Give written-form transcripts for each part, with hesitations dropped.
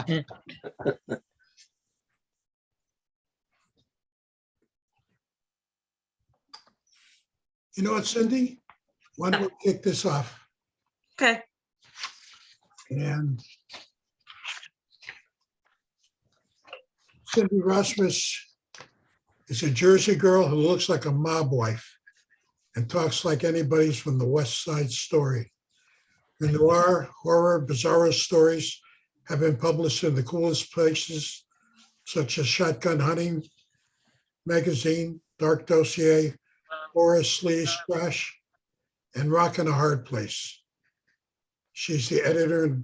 You know what, Cindy? Why don't we kick this off? Okay. And Cindy Rasmus is a Jersey girl who looks like a mob wife and talks like anybody's from the West Side Story. Her noir, horror, bizarro stories have been published in the coolest places, such as Shotgun Hunting Magazine, Dark Dossier, Horace Lee's Trash, and Rockin' a Hard Place. She's the editor and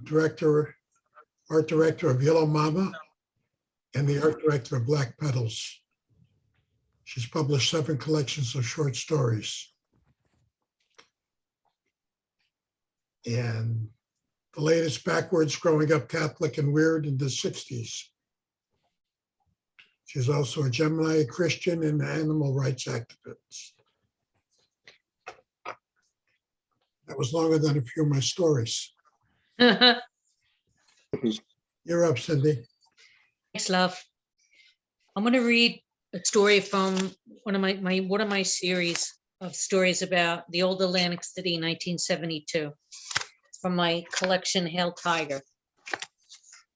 art director of Yellow Mama, and the art director of Black Petals. She's published 7 collections of short stories. And the latest, Backwards, Growing Up Catholic and Weird in the 60s. She's also a Gemini Christian and animal rights activist. That was longer than a few of my stories. Thanks, You're up, Cindy. love. I'm going to read a story from one of my series of stories about the old Atlantic City, 1972. It's from my collection, Hail Tiger.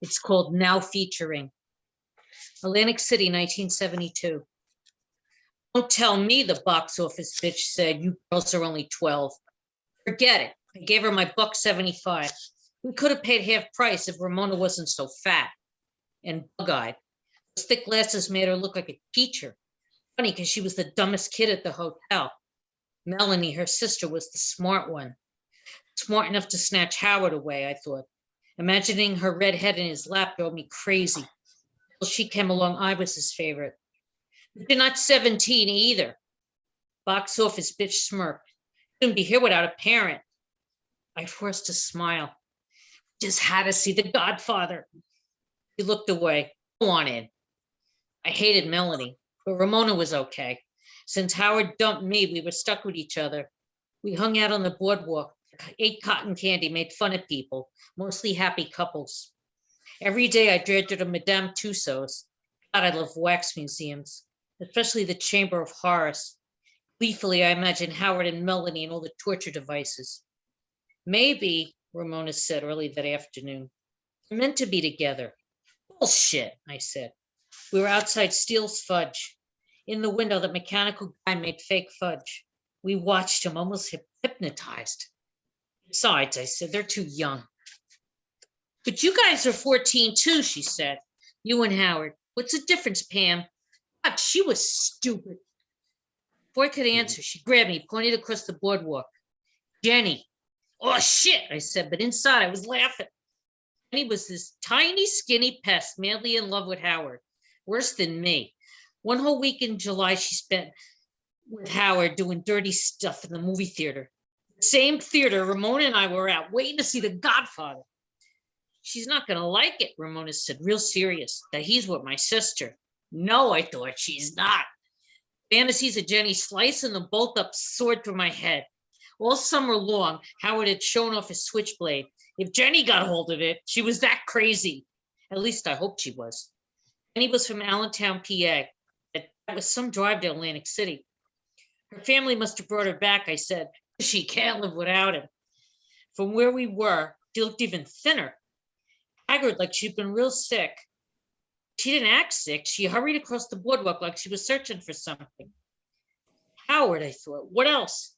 It's called Now Featuring. Atlantic City, 1972. Don't tell me, the box office bitch said, you girls are only 12. Forget it. I gave her my $1.75. We could have paid half price if Ramona wasn't so fat and bug-eyed. Those thick glasses made her look like a teacher. Funny, because she was the dumbest kid at the hotel. Melanie, her sister, was the smart one. Smart enough to snatch Howard away, I thought. Imagining her red head in his lap drove me crazy. Till she came along, I was his favorite. But you're not 17 either. Box office bitch smirked. Couldn't be here without a parent. I forced a smile. Just had to see The Godfather. He looked away. Go on in. I hated Melanie, but Ramona was okay. Since Howard dumped me, we were stuck with each other. We hung out on the boardwalk, ate cotton candy, made fun of people, mostly happy couples. Every day I dragged her to Madame Tussauds. God, I love wax museums, especially the Chamber of Horrors. Gleefully, I imagined Howard and Melanie and all the torture devices. Maybe, Ramona said early that afternoon, we're meant to be together. Bullshit, I said. We were outside Steele's Fudge. In the window, the mechanical guy made fake fudge. We watched him, almost hypnotized. Besides, I said, they're too young. But you guys are 14 too, she said. You and Howard. What's the difference, Pam? God, she was stupid. Before I could answer, she grabbed me, pointed across the boardwalk. Jenny. Oh, shit, I said, but inside I was laughing. Jenny was this tiny, skinny pest, madly in love with Howard. Worse than me. One whole week in July she spent with Howard doing dirty stuff in the movie theater. The same theater Ramona and I were at, waiting to see The Godfather. She's not going to like it, Ramona said, real serious, that he's with my sister. No, I thought, she's not. Fantasies of Jenny slicing the bolt up soared through my head. All summer long, Howard had shown off his switchblade. If Jenny got hold of it, she was that crazy. At least I hoped she was. Jenny was from Allentown, PA. That was some drive to Atlantic City. Her family must have brought her back, I said. She can't live without him. From where we were, she looked even thinner. Haggard, like she'd been real sick. She didn't act sick. She hurried across the boardwalk like she was searching for something. Howard, I thought. What else?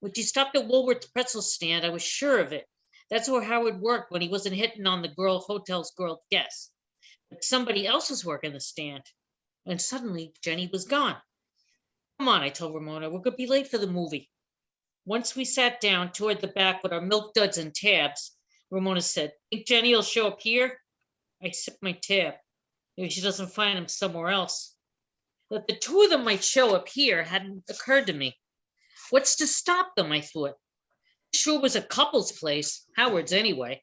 When she stopped at Woolworth's pretzel stand, I was sure of it. That's where Howard worked when he wasn't hitting on the hotel's girl guest. But somebody else was working the stand. And suddenly, Jenny was gone. Come on, I told Ramona. We're going to be late for the movie. Once we sat down toward the back with our milk duds and tabs, Ramona said, think Jenny will show up here? I sipped my tab. Maybe she doesn't find him somewhere else. That the two of them might show up here hadn't occurred to me. What's to stop them, I thought. Sure was a couple's place, Howard's anyway.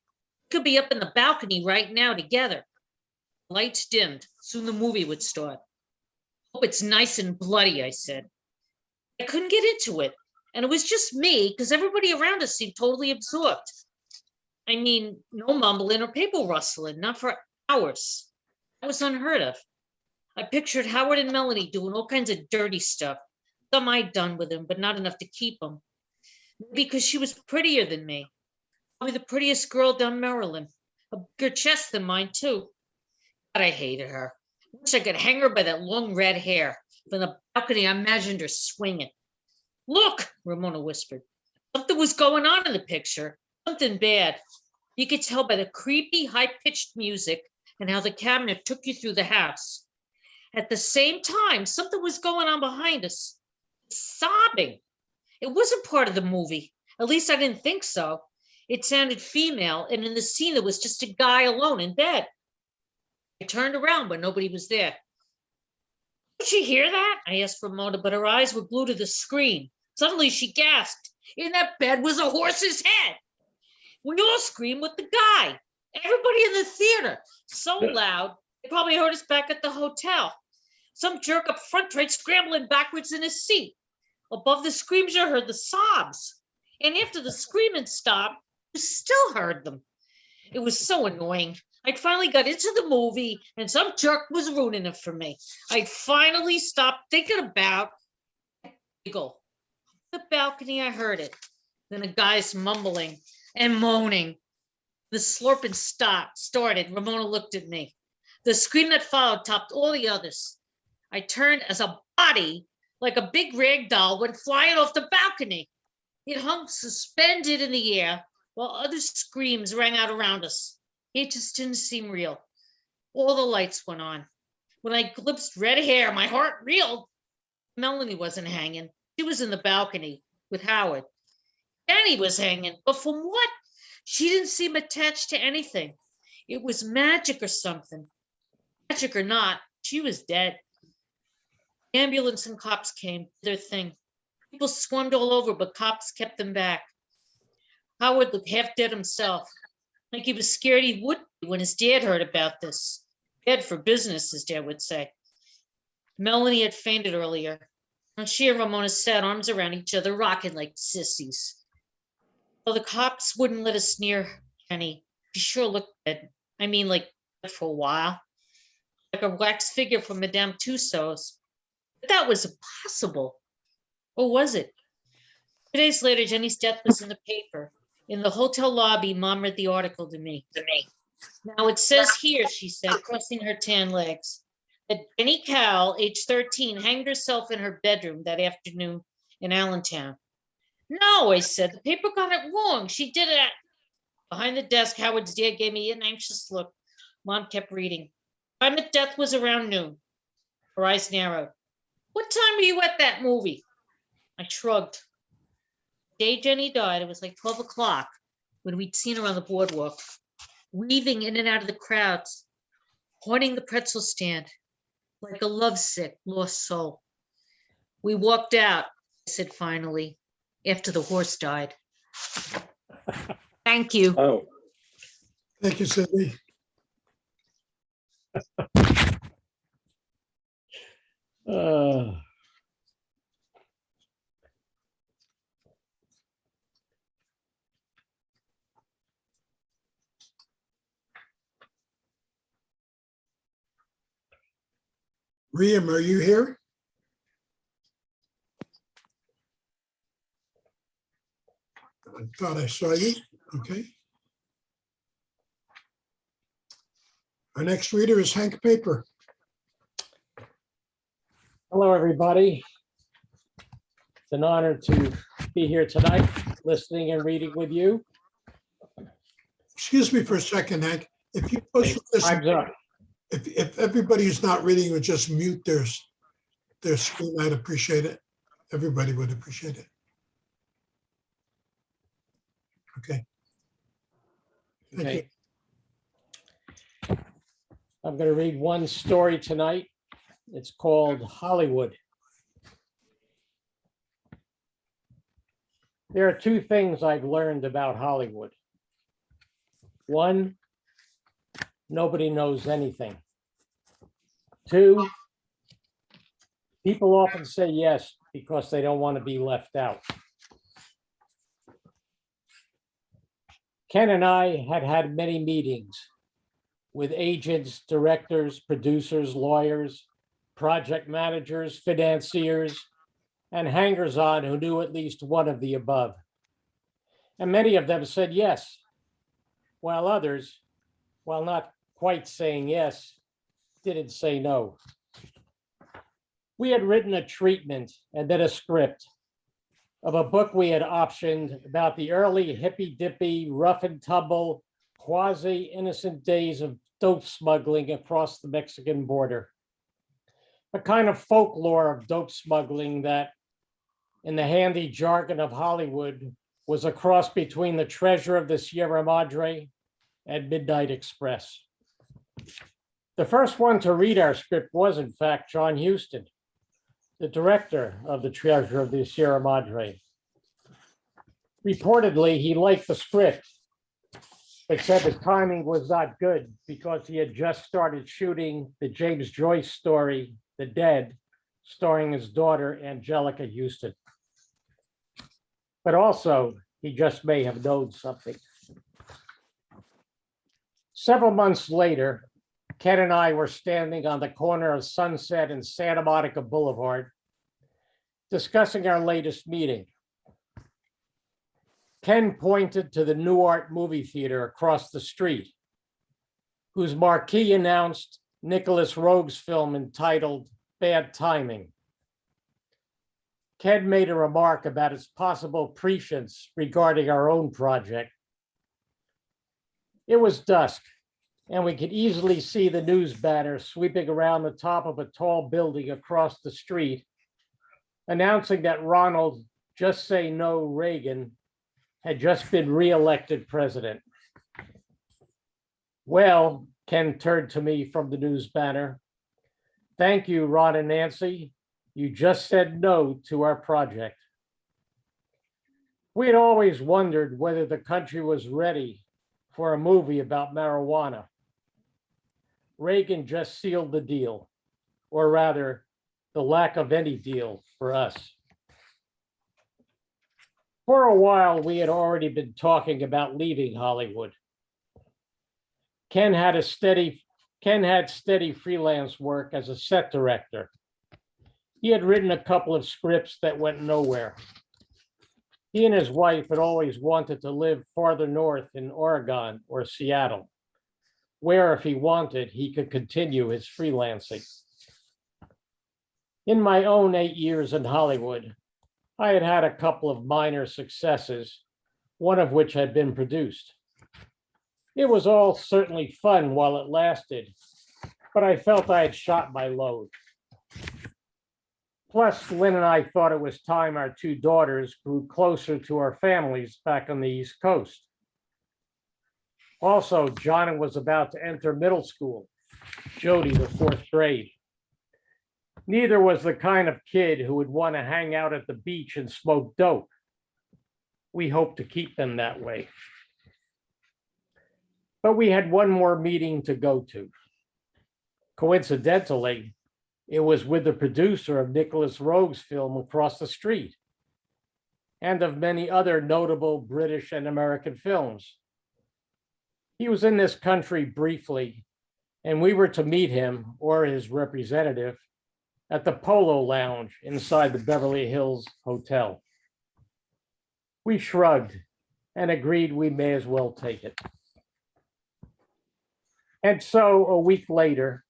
Could be up in the balcony right now together. Lights dimmed. Soon the movie would start. Hope it's nice and bloody, I said. I couldn't get into it. And it was just me, because everybody around us seemed totally absorbed. I mean, no mumbling or paper rustling, not for hours. That was unheard of. I pictured Howard and Melanie doing all kinds of dirty stuff. Some I'd done with him, but not enough to keep him. Because she was prettier than me. Probably the prettiest girl down Maryland. A bigger chest than mine, too. But I hated her. Wish I could hang her by that long red hair. From the balcony, I imagined her swinging. Look, Ramona whispered. Something was going on in the picture. Something bad. You could tell by the creepy, high-pitched music and how the camera took you through the house. At the same time, something was going on behind us. Sobbing. It wasn't part of the movie. At least I didn't think so. It sounded female, and in the scene, there was just a guy alone in bed. I turned around, but nobody was there. Did you hear that? I asked Ramona, but her eyes were glued to the screen. Suddenly, she gasped. In that bed was a horse's head. We all screamed with the guy. Everybody in the theater. So loud, they probably heard us back at the hotel. Some jerk up front tried scrambling backwards in his seat. Above the screams, I heard the sobs. And after the screaming stopped, I still heard them. It was so annoying. I finally got into the movie, and some jerk was ruining it for me. I finally stopped thinking about giggle. The balcony, I heard it. Then a guy's mumbling and moaning. The slurping started. Ramona looked at me. The scream that followed topped all the others. I turned as a body, like a big rag doll, went flying off the balcony. It hung suspended in the air while other screams rang out around us. It just didn't seem real. All the lights went on. When I glimpsed red hair, my heart reeled. Melanie wasn't hanging. She was in the balcony with Howard. Danny was hanging, but from what? She didn't seem attached to anything. It was magic or something. Magic or not, she was dead. The ambulance and cops came, their thing. People swarmed all over, but cops kept them back. Howard looked half dead himself, like he was scared he would be when his dad heard about this. Bad for business, his dad would say. Melanie had fainted earlier. And she and Ramona sat arms around each other, rocking like sissies. Well, the cops wouldn't let us near Jenny. She sure looked dead. I mean, like, for a while. Like a wax figure from Madame Tussauds. But that was impossible. Or was it? 2 days later, Jenny's death was in the paper. In the hotel lobby, Mom read the article to me. Now it says here, she said, crossing her tan legs, that Jenny Cowell, age 13, hanged herself in her bedroom that afternoon in Allentown. No, I said, the paper got it wrong. She did it. Behind the desk, Howard's dad gave me an anxious look. Mom kept reading. Time of death was around noon. Her eyes narrowed. What time were you at that movie? I shrugged. The day Jenny died, it was like 12 o'clock when we'd seen her on the boardwalk, weaving in and out of the crowds, haunting the pretzel stand, like a lovesick, lost soul. We walked out, I said finally, after the horse died. Thank you. Oh, Thank you, Cindy. uh, Riam, are you here? I thought I saw you. Okay. Our next reader is Hank Paper. hello, everybody. It's an honor to be here tonight, listening and reading with you. Excuse me for a second, Hank. If you push this, Time's up. if everybody who's not reading would just mute their screen, I'd appreciate it. Everybody would appreciate it. Okay. Thank you. Okay. I'm going to read one story tonight. It's called Hollywood. There are two things I've learned about Hollywood. One, nobody knows anything. Two, people often say yes because they don't want to be left out. Ken and I had had many meetings. with agents, directors, producers, lawyers, project managers, financiers, and hangers-on who knew at least one of the above. And many of them said yes, while others, while not quite saying yes, didn't say no. We had written a treatment and then a script of a book we had optioned about the early hippy-dippy, rough and tumble, quasi-innocent days of dope smuggling across the Mexican border. A kind of folklore of dope smuggling that, in the handy jargon of Hollywood, was a cross between the treasure of the Sierra Madre and Midnight Express. The first one to read our script was, in fact, John Huston, the director of the Treasure of the Sierra Madre. Reportedly, he liked the script, but said the timing was not good because he had just started shooting the James Joyce story, The Dead, starring his daughter, Angelica Huston. But also, he just may have known something. Several months later, Ken and I were standing on the corner of Sunset and Santa Monica Boulevard, discussing our latest meeting. Ken pointed to the New Art movie theater across the street, whose marquee announced Nicholas Roeg's film entitled Bad Timing. Ken made a remark about its possible prescience regarding our own project. It was dusk, and we could easily see the news banner sweeping around the top of a tall building across the street, announcing that Ronald Just Say No Reagan had just been reelected president. Well, Ken turned to me from the news banner. Thank you, Ron and Nancy. You just said no to our project. We had always wondered whether the country was ready for a movie about marijuana. Reagan just sealed the deal, or rather, the lack of any deal for us. For a while, we had already been talking about leaving Hollywood. Ken had steady freelance work as a set director. He had written a couple of scripts that went nowhere. He and his wife had always wanted to live farther north in Oregon or Seattle, where, if he wanted, he could continue his freelancing. In my own 8 years in Hollywood, I had had a couple of minor successes, one of which had been produced. It was all certainly fun while it lasted, but I felt I had shot my load. Plus, Lynn and I thought it was time our two daughters grew closer to our families back on the East Coast. Also, John was about to enter middle school, Jody the fourth grade. Neither was the kind of kid who would want to hang out at the beach and smoke dope. We hoped to keep them that way. But we had one more meeting to go to. Coincidentally, it was with the producer of Nicholas Roeg's film across the street, and of many other notable British and American films. He was in this country briefly, and we were to meet him, or his representative, at the Polo Lounge inside the Beverly Hills Hotel. We shrugged and agreed we may as well take it. And so a week later,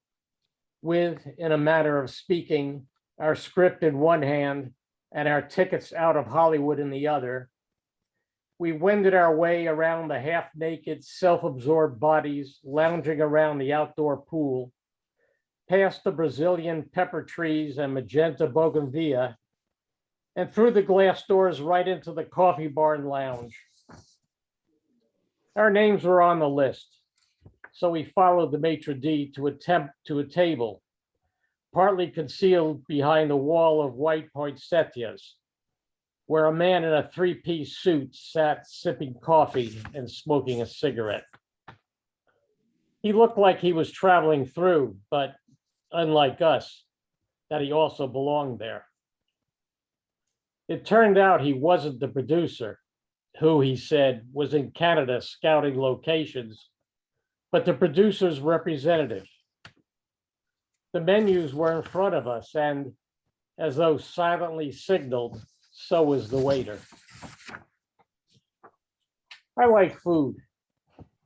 with, in a manner of speaking, our script in one hand and our tickets out of Hollywood in the other, we wended our way around the half-naked, self-absorbed bodies lounging around the outdoor pool, past the Brazilian pepper trees and magenta bougainvillea, and through the glass doors right into the coffee barn lounge. Our names were on the list, so we followed the maitre d' to a table, partly concealed behind a wall of white poinsettias, where a man in a three-piece suit sat sipping coffee and smoking a cigarette. He looked like he was traveling through, but unlike us, that he also belonged there. It turned out he wasn't the producer, who, he said, was in Canada scouting locations, but the producer's representative. The menus were in front of us, and as though silently signaled, so was the waiter. I like food,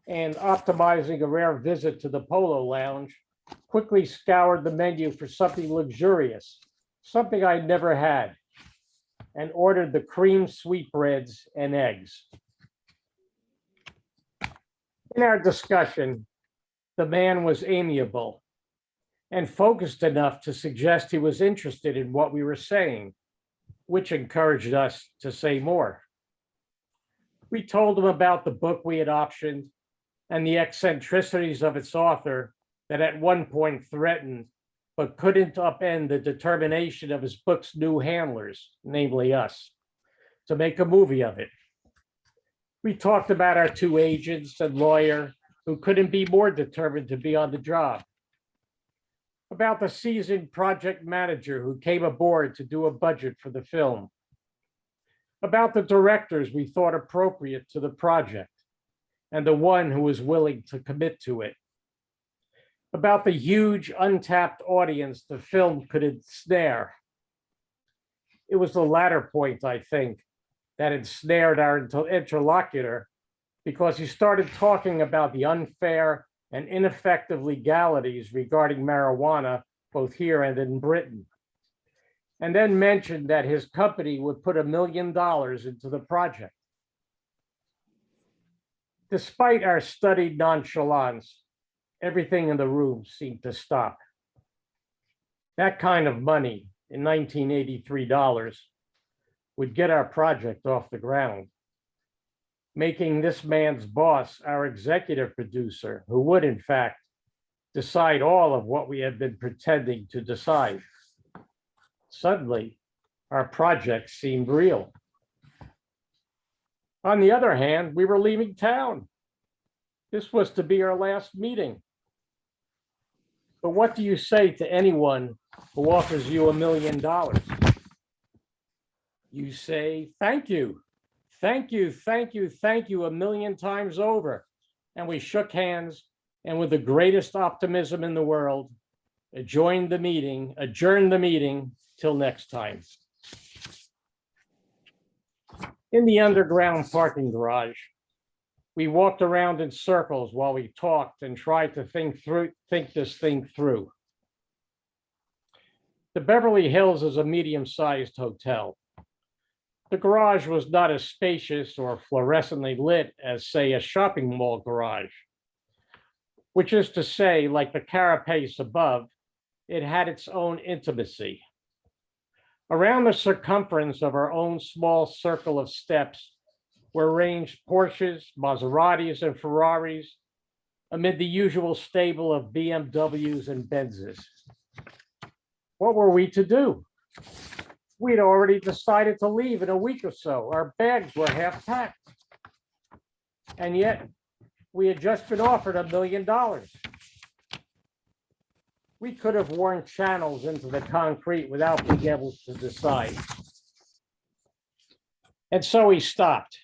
and optimizing a rare visit to the Polo Lounge, quickly scoured the menu for something luxurious, something I'd never had, and ordered the cream sweetbreads and eggs. In our discussion, the man was amiable and focused enough to suggest he was interested in what we were saying, which encouraged us to say more. We told him about the book we had optioned and the eccentricities of its author that at one point threatened but couldn't upend the determination of his book's new handlers, namely us, to make a movie of it. We talked about our two agents and lawyer who couldn't be more determined to be on the job, about the seasoned project manager who came aboard to do a budget for the film, about the directors we thought appropriate to the project, and the one who was willing to commit to it, about the huge untapped audience the film could ensnare. It was the latter point, I think, that ensnared our interlocutor, because he started talking about the unfair and ineffective legalities regarding marijuana, both here and in Britain, and then mentioned that his company would put $1 million into the project. Despite our studied nonchalance, everything in the room seemed to stop. That kind of money in 1983 dollars would get our project off the ground, making this man's boss our executive producer, who would, in fact, decide all of what we had been pretending to decide. Suddenly, our project seemed real. On the other hand, we were leaving town. This was to be our last meeting. But what do you say to anyone who offers you $1 million? You say, thank you, thank you, thank you, thank you 1,000,000 times over. And we shook hands, and with the greatest optimism in the world, adjourned the meeting till next time. In the underground parking garage, we walked around in circles while we talked and tried to think this thing through. The Beverly Hills is a medium-sized hotel. The garage was not as spacious or fluorescently lit as, say, a shopping mall garage, which is to say, like the carapace above, it had its own intimacy. Around the circumference of our own small circle of steps were ranged Porsches, Maseratis, and Ferraris, amid the usual stable of BMWs and Benzes. What were we to do? We'd already decided to leave in a week or so. Our bags were half packed. And yet, we had just been offered $1 million. We could have worn channels into the concrete without being able to decide. And so we stopped.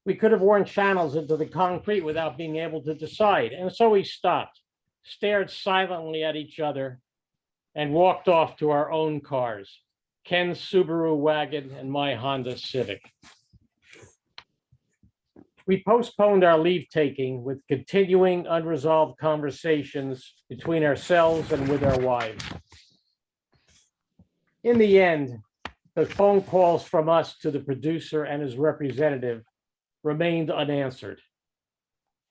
We could have worn channels into the concrete without being able to decide. And so we stopped, stared silently at each other, and walked off to our own cars, Ken's Subaru wagon and my Honda Civic. We postponed our leave-taking with continuing unresolved conversations between ourselves and with our wives. In the end, the phone calls from us to the producer and his representative remained unanswered.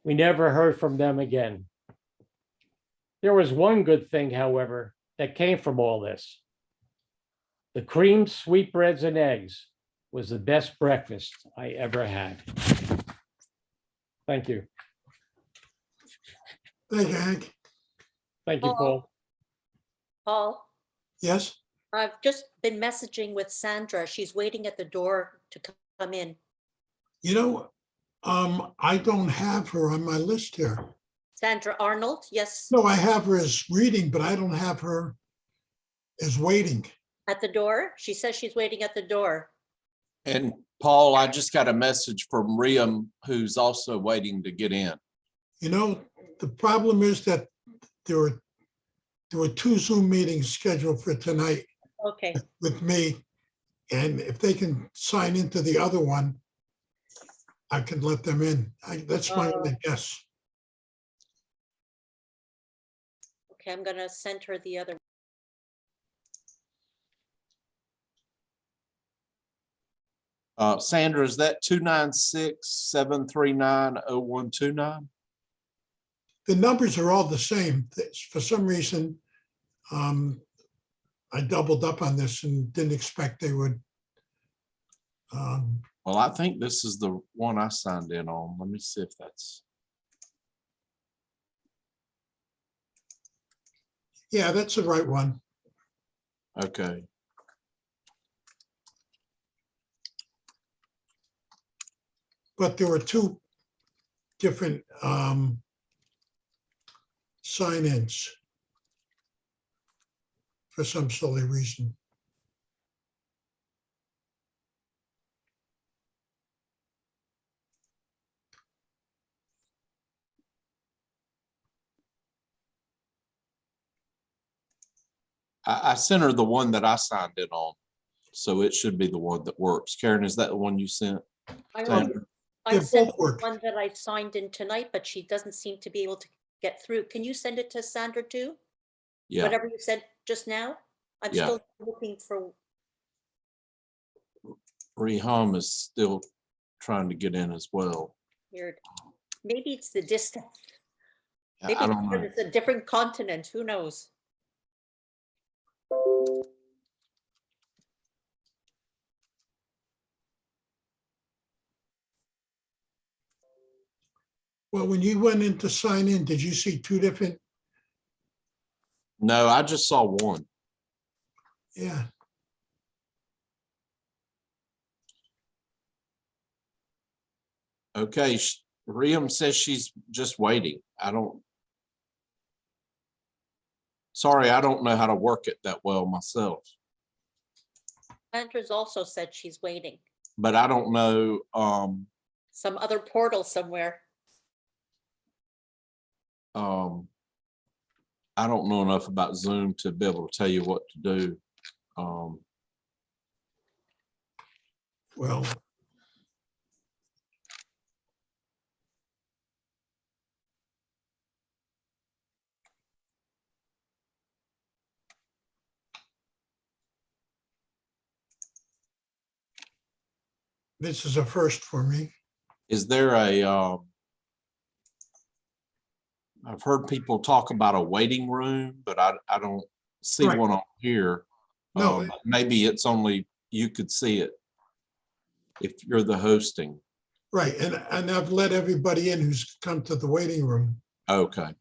We never heard from them again. There was one good thing, however, that came from all this. The creamed sweetbreads and eggs was the best breakfast I ever had. Thank you. Thank you, Hank. Thank you, Paul. Paul, Yes? I've just been messaging with Sandra. She's waiting at the door to come in. You know, I don't have her on my list here. Sandra Arnold, yes. No, I have her as reading, but I don't have her is waiting. At the door? She says she's waiting at the door. And Paul, I just got a message from Riam, who's also waiting to get in. You know, the problem is that there were 2 Zoom meetings scheduled for tonight Okay, with me. And if they can sign into the other one, I can let them in. That's my only guess. okay, I'm gonna send her the other. Sandra, is that 296-739-0129? The numbers are all the same. For some reason, I doubled up on this and didn't expect they would. Well, I think this is the one I signed in on. Let me see if that's. Yeah, that's the right one. Okay. But there were 2 different sign-ins for some silly reason. I sent her the one that I signed in on, so it should be the one that works. Karen, is that the one you sent? I Sandra? They sent both the work. one that I signed in tonight, but she doesn't seem to be able to get through. Can you send it to Sandra too? Yeah, Whatever you said just now? I'm Yeah. still looking for, Reham is still trying to get in as well. weird. Maybe it's the distance. I Maybe don't know. it's a different continent. Who knows? Well, when you went in to sign in, did you see 2 different? No, I just saw one. Yeah, Okay, Riam says she's just waiting. Sorry, I don't know how to work it that well myself, Sandra's also said she's waiting. but I don't know. Some other portal somewhere. I don't know enough about Zoom to be able to tell you what to do. well, this is a first for me. Is there I've heard people talk about a waiting room, but I don't see Right. one on here. No. Maybe it's only you could see it if you're the hosting. Right, and I've let everybody in who's come to the waiting room. Okay.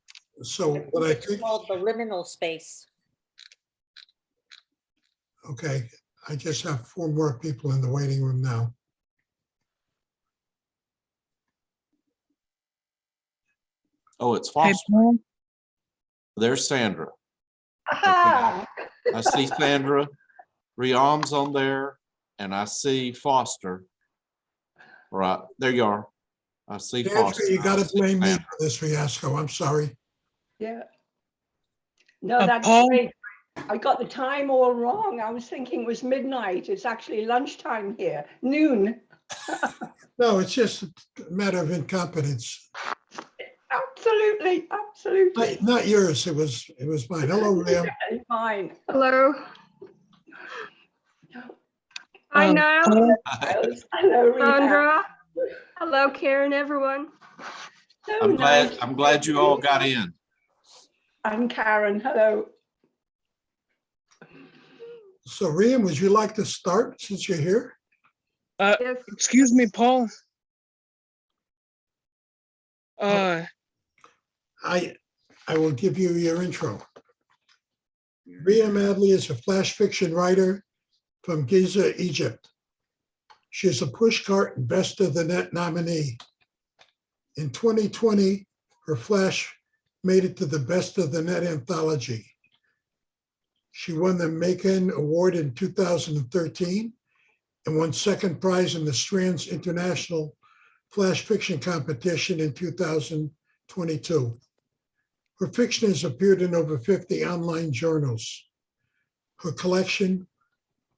So what I It's think, called the liminal space. okay, I just have 4 more people in the waiting room now. Oh, it's Hey, Foster. Paul. There's Sandra. Ah, I see Sandra. Riam's on there, and I see Foster. Right there you are. I see Foster. Andrew, you gotta I see blame me Sandra. for this fiasco. I'm sorry. yeah. No, that's Paul? great. I got the time all wrong. I was thinking it was midnight. It's actually lunchtime here, noon. No, it's just a matter of incompetence. Absolutely, absolutely. Not yours, it was mine. Hello, Liam. Fine. Hello. Hi, Niall, Hello, Rita. Sandra. Hello, Karen, everyone. So I'm glad. nice. I'm glad you all got in. I'm Karen. Hello. So Liam, would you like to start since you're here? Yes, Excuse me, Paul. I will give you your intro. Ria Madley is a flash fiction writer from Giza, Egypt. She is a pushcart and Best of the Net nominee. In 2020, her flash made it to the Best of the Net anthology. She won the Beckman Award in 2013 and won second prize in the Strands International Flash Fiction Competition in 2022. Her fiction has appeared in over 50 online journals. Her collection,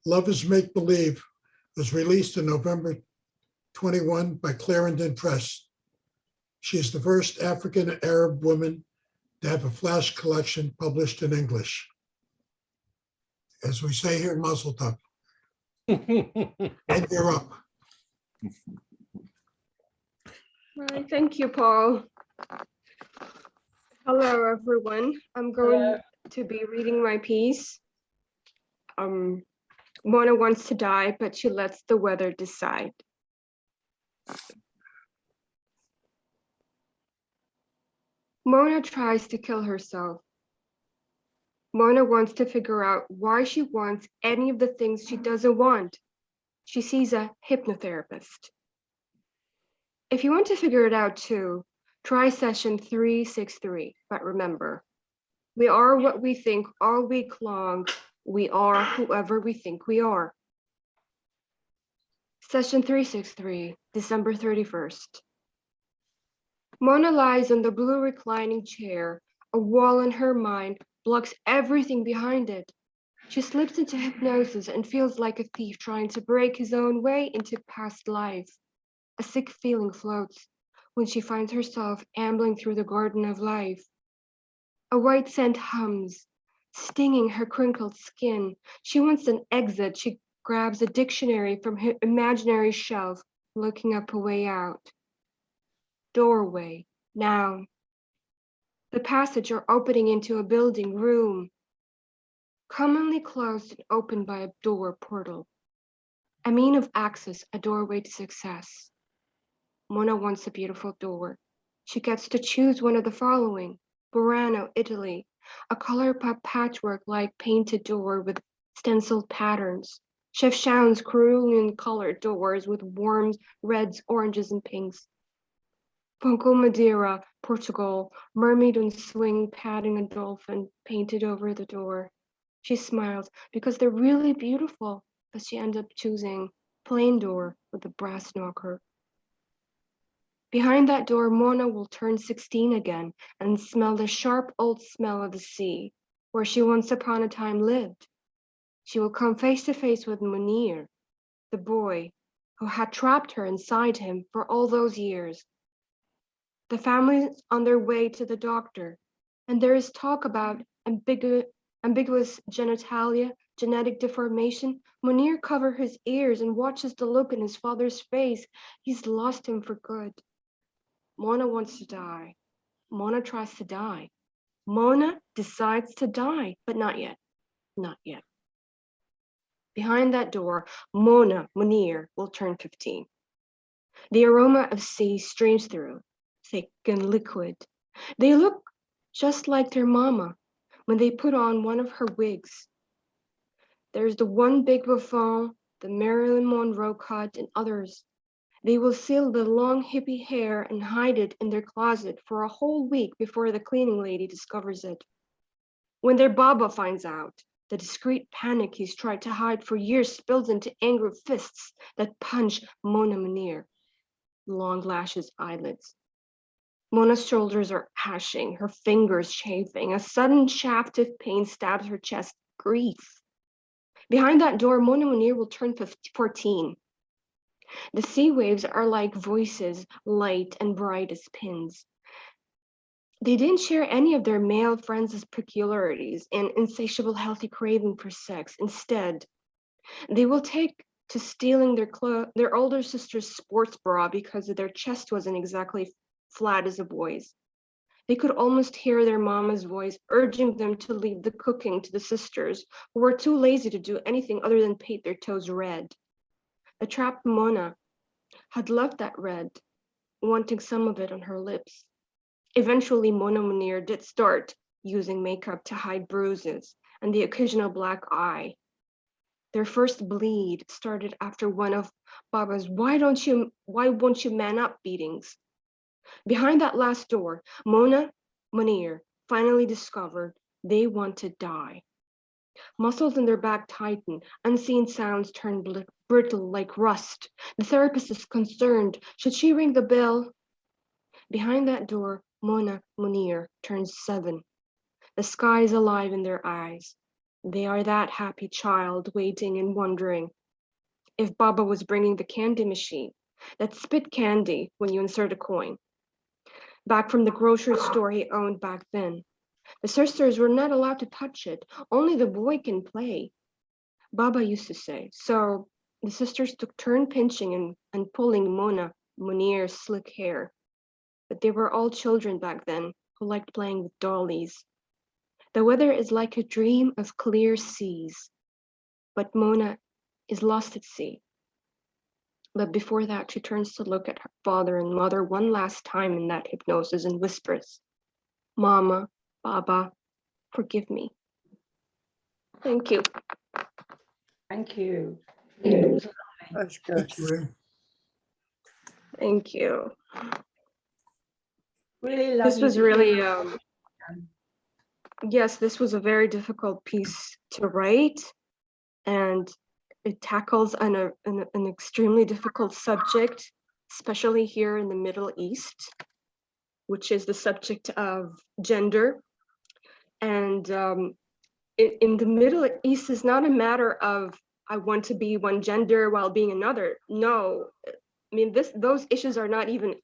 Love is Make Believe, was released in November 21 by Clarendon Press. She is the first African Arab woman to have a flash collection published in English. As we say here, Mazel Tov. And you're up. Right, thank you, Paul. Hello, everyone. I'm going to be reading my piece. Mona wants to die, but she lets the weather decide. Mona tries to kill herself. Mona wants to figure out why she wants any of the things she doesn't want. She sees a hypnotherapist. If you want to figure it out too, try session 363. But remember, we are what we think all week long. We are whoever we think we are. Session 363, December 31st. Mona lies on the blue reclining chair. A wall in her mind blocks everything behind it. She slips into hypnosis and feels like a thief trying to break his own way into past life. A sick feeling floats when she finds herself ambling through the garden of life. A white scent hums, stinging her crinkled skin. She wants an exit. She grabs a dictionary from her imaginary shelf, looking up a way out. Doorway, noun. The passage or opening into a building, room. Commonly closed and opened by a door, portal. A mean of access, a doorway to success. Mona wants a beautiful door. She gets to choose one of the following. Burano, Italy, a color pop patchwork-like painted door with stenciled patterns. Chef Shaun's cerulean colored doors with warms, reds, oranges, and pinks. Ponco Madeira, Portugal, mermaid on swing patting a dolphin painted over the door. She smiles because they're really beautiful, but she ends up choosing plain door with a brass knocker. Behind that door, Mona will turn 16 again and smell the sharp old smell of the sea, where she once upon a time lived. She will come face to face with Munir, the boy who had trapped her inside him for all those years. The family's on their way to the doctor, and there is talk about ambiguous genitalia, genetic deformation. Munir covers his ears and watches the look in his father's face. He's lost him for good. Mona wants to die. Mona tries to die. Mona decides to die, but not yet. Not yet. Behind that door, Mona, Munir, will turn 15. The aroma of sea streams through, thick and liquid. They look just like their mama when they put on one of her wigs. There's the one big buffon, the Marilyn Monroe cut, and others. They will seal the long hippie hair and hide it in their closet for a whole week before the cleaning lady discovers it. When their Baba finds out, the discreet panic he's tried to hide for years spills into angry fists that punch Mona Munir. Long lashes, eyelids. Mona's shoulders are ashing, her fingers chafing. A sudden shaft of pain stabs her chest. Grief. Behind that door, Mona Munir will turn 14. The sea waves are like voices, light and bright as pins. They didn't share any of their male friends' peculiarities and insatiable healthy craving for sex. Instead, they will take to stealing their older sister's sports bra because their chest wasn't exactly flat as a boy's. They could almost hear their mama's voice urging them to leave the cooking to the sisters, who were too lazy to do anything other than paint their toes red. The trapped Mona had left that red, wanting some of it on her lips. Eventually, Mona Munir did start using makeup to hide bruises and the occasional black eye. Their first bleed started after one of Baba's why won't you man up beatings. Behind that last door, Mona Munir finally discovered they want to die. Muscles in their back tighten. Unseen sounds turn brittle like rust. The therapist is concerned. Should she ring the bell? Behind that door, Mona Munir turns 7. The sky is alive in their eyes. They are that happy child waiting and wondering if Baba was bringing the candy machine that spit candy when you insert a coin. Back from the grocery store he owned back then. The sisters were not allowed to touch it. Only the boy can play, Baba used to say. So the sisters took turn pinching and pulling Mona Munir's slick hair. But they were all children back then who liked playing with dollies. The weather is like a dream of clear seas, but Mona is lost at sea. But before that, she turns to look at her father and mother one last time in that hypnosis and whispers, Mama, Baba, forgive me. Thank you. Thank you. It was That's good. Thank you, Ray. Thank you. really This lovely was to really, hear. yes, this was a very difficult piece to write, and it tackles an extremely difficult subject, especially here in the Middle East, which is the subject of gender. And in the Middle East, it's not a matter of I want to be one gender while being another. No, I mean, those issues are not even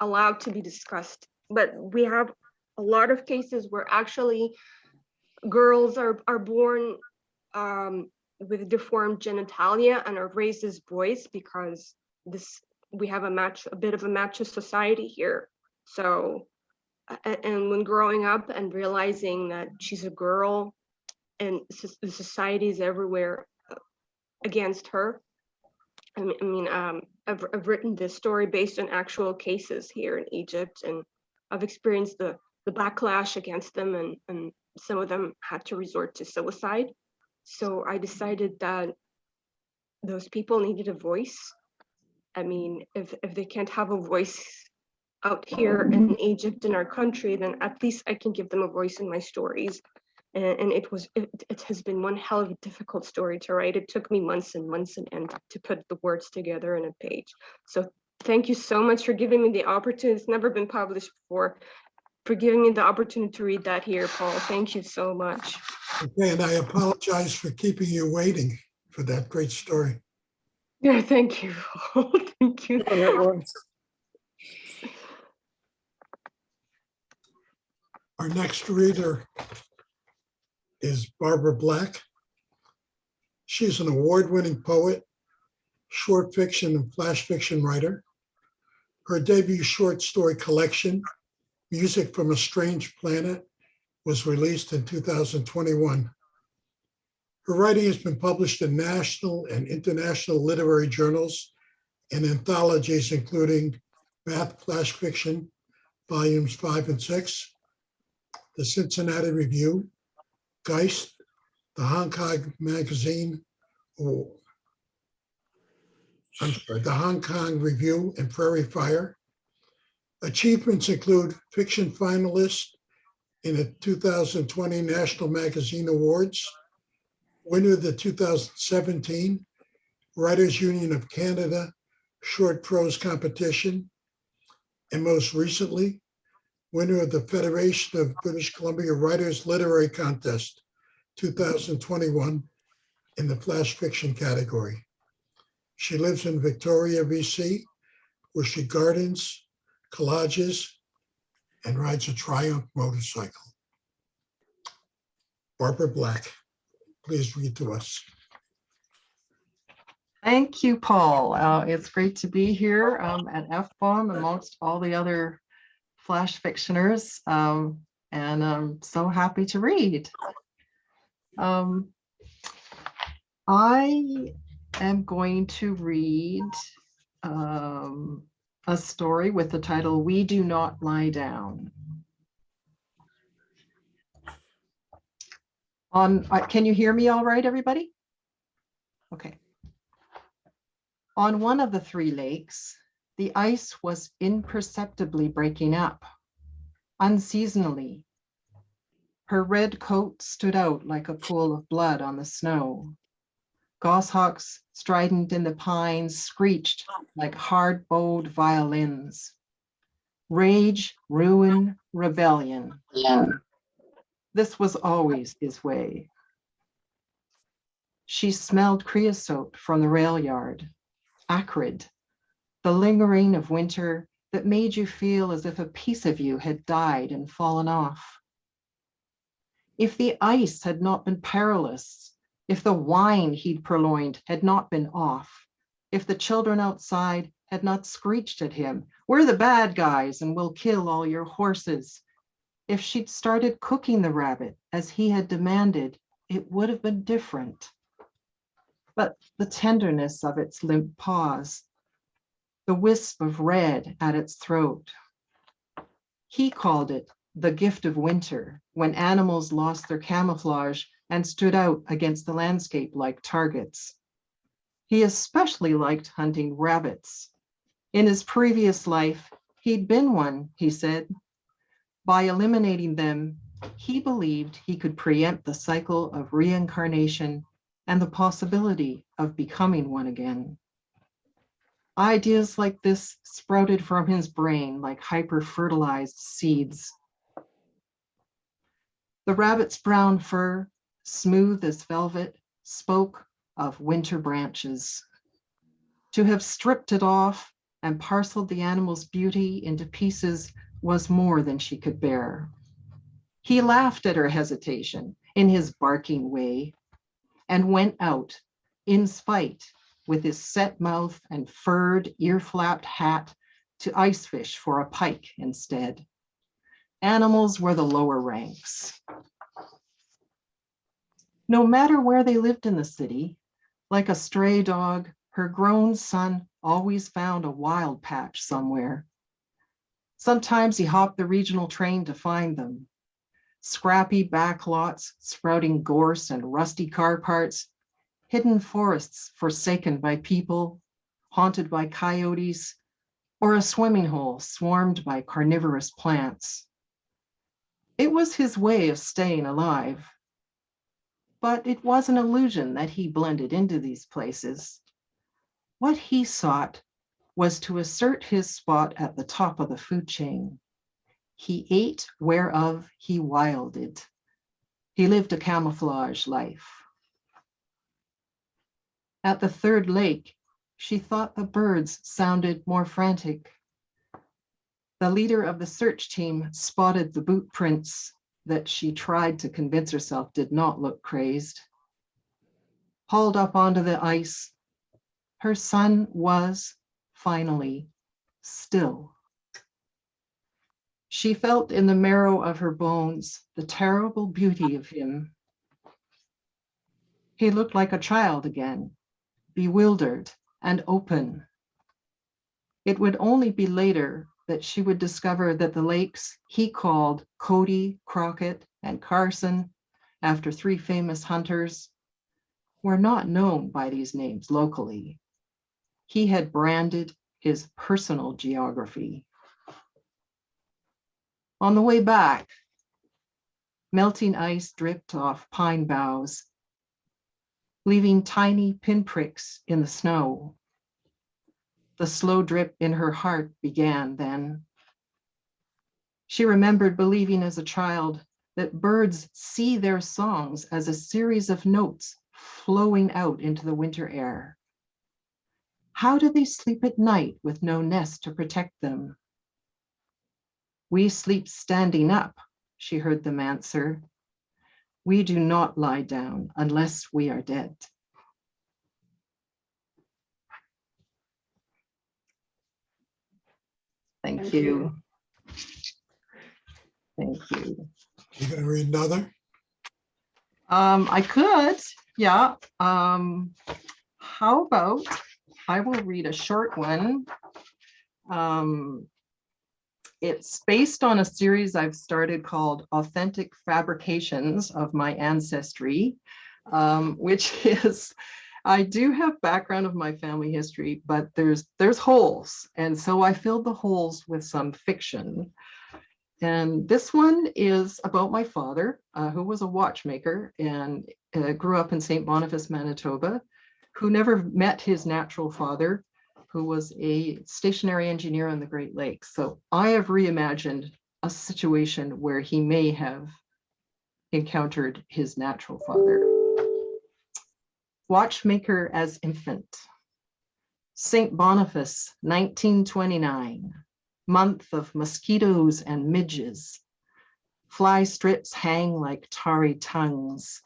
allowed to be discussed. But we have a lot of cases where actually girls are born with deformed genitalia and are raised as boys because we have a bit of a macho society here. So, and when growing up and realizing that she's a girl and the society is everywhere against her. I've written this story based on actual cases here in Egypt, and I've experienced the backlash against them, and some of them had to resort to suicide. So I decided that those people needed a voice. I mean, if they can't have a voice out here in Egypt, in our country, then at least I can give them a voice in my stories. And it has been one hell of a difficult story to write. It took me months and months and to put the words together in a page. So thank you so much for giving me the opportunity. It's never been published before. For giving me the opportunity to read that here, Paul. Thank you so much. Okay, and I apologize for keeping you waiting for that great story. Yeah, thank you. Thank you. Oh, that was. Our next reader is Barbara Black. She's an award-winning poet, short fiction and flash fiction writer. Her debut short story collection, Music from a Strange Planet, was released in 2021. Her writing has been published in national and international literary journals and anthologies, including Math Flash Fiction, Volumes 5 and 6, the Cincinnati Review, Geist, the Hong Kong Magazine, the Hong Kong Review, and Prairie Fire. Achievements include fiction finalist in the 2020 National Magazine Awards, winner of the 2017 Writers Union of Canada Short Prose Competition, and most recently, winner of the Federation of British Columbia Writers Literary Contest 2021 in the flash fiction category. She lives in Victoria, BC, where she gardens, collages, and rides a Triumph motorcycle. Barbara Black, please read to us. Thank you, Paul. It's great to be here at FBomb amongst all the other flash fictioners, and I'm so happy to read. I am going to read a story with the title, We Do Not Lie Down. Can you hear me all right, everybody? Okay. On one of the 3 lakes, the ice was imperceptibly breaking up, unseasonally. Her red coat stood out like a pool of blood on the snow. Goshawks strident in the pines screeched like hard-bowed violins. Rage, ruin, rebellion. This was always his way. She smelled creosote from the rail yard, acrid, the lingering of winter that made you feel as if a piece of you had died and fallen off. If the ice had not been perilous, if the wine he'd purloined had not been off, if the children outside had not screeched at him, "We're the bad guys and we'll kill all your horses," if she'd started cooking the rabbit as he had demanded, it would have been different. But the tenderness of its limp paws, the wisp of red at its throat. He called it the gift of winter, when animals lost their camouflage and stood out against the landscape like targets. He especially liked hunting rabbits. In his previous life, he'd been one, he said. By eliminating them, he believed he could preempt the cycle of reincarnation and the possibility of becoming one again. Ideas like this sprouted from his brain like hyper-fertilized seeds. The rabbit's brown fur, smooth as velvet, spoke of winter branches. To have stripped it off and parceled the animal's beauty into pieces was more than she could bear. He laughed at her hesitation in his barking way and went out in spite with his set mouth and furred, ear-flapped hat to ice fish for a pike instead. Animals were the lower ranks. No matter where they lived in the city, like a stray dog, her grown son always found a wild patch somewhere. Sometimes he hopped the regional train to find them. Scrappy backlots sprouting gorse and rusty car parts, hidden forests forsaken by people, haunted by coyotes, or a swimming hole swarmed by carnivorous plants. It was his way of staying alive. But it was an illusion that he blended into these places. What he sought was to assert his spot at the top of the food chain. He ate whereof he wilded. He lived a camouflage life. At the third lake, she thought the birds sounded more frantic. The leader of the search team spotted the boot prints that she tried to convince herself did not look crazed. Hauled up onto the ice, her son was finally still. She felt in the marrow of her bones the terrible beauty of him. He looked like a child again, bewildered and open. It would only be later that she would discover that the lakes he called Cody, Crockett, and Carson, after three famous hunters, were not known by these names locally. He had branded his personal geography. On the way back, melting ice dripped off pine boughs, leaving tiny pinpricks in the snow. The slow drip in her heart began then. She remembered believing as a child that birds see their songs as a series of notes flowing out into the winter air. How do they sleep at night with no nest to protect them? We sleep standing up, she heard them answer. We do not lie down unless we are dead. Thank you. Thank you. You gonna read another? I could, yeah. How about I will read a short one. It's based on a series I've started called Authentic Fabrications of My Ancestry, which is, I do have background of my family history, but there's holes. And so I filled the holes with some fiction. And this one is about my father, who was a watchmaker and grew up in St. Boniface, Manitoba, who never met his natural father, who was a stationary engineer on the Great Lakes. So I have reimagined a situation where he may have encountered his natural father. Watchmaker as infant. St. Boniface, 1929. Month of mosquitoes and midges. Fly strips hang like tarry tongues.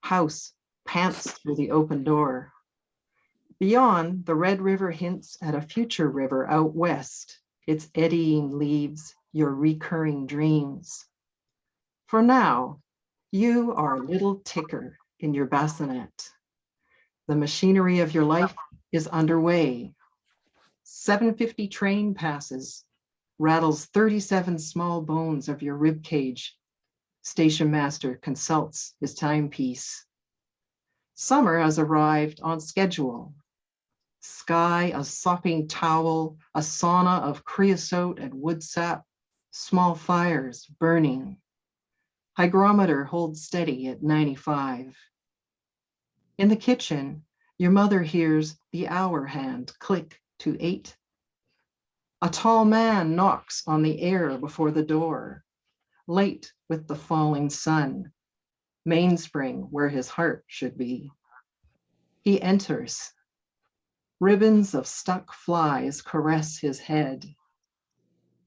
House pants through the open door. Beyond, the Red River hints at a future river out west. Its eddying leaves your recurring dreams. For now, you are a little ticker in your bassinet. The machinery of your life is underway. 7:50 train passes, rattles 37 small bones of your rib cage. Station master consults his timepiece. Summer has arrived on schedule. Sky a sopping towel, a sauna of creosote and wood sap, small fires burning. Hygrometer holds steady at 95. In the kitchen, your mother hears the hour hand click to 8. A tall man knocks on the air before the door, late with the falling sun, mainspring where his heart should be. He enters. Ribbons of stuck flies caress his head.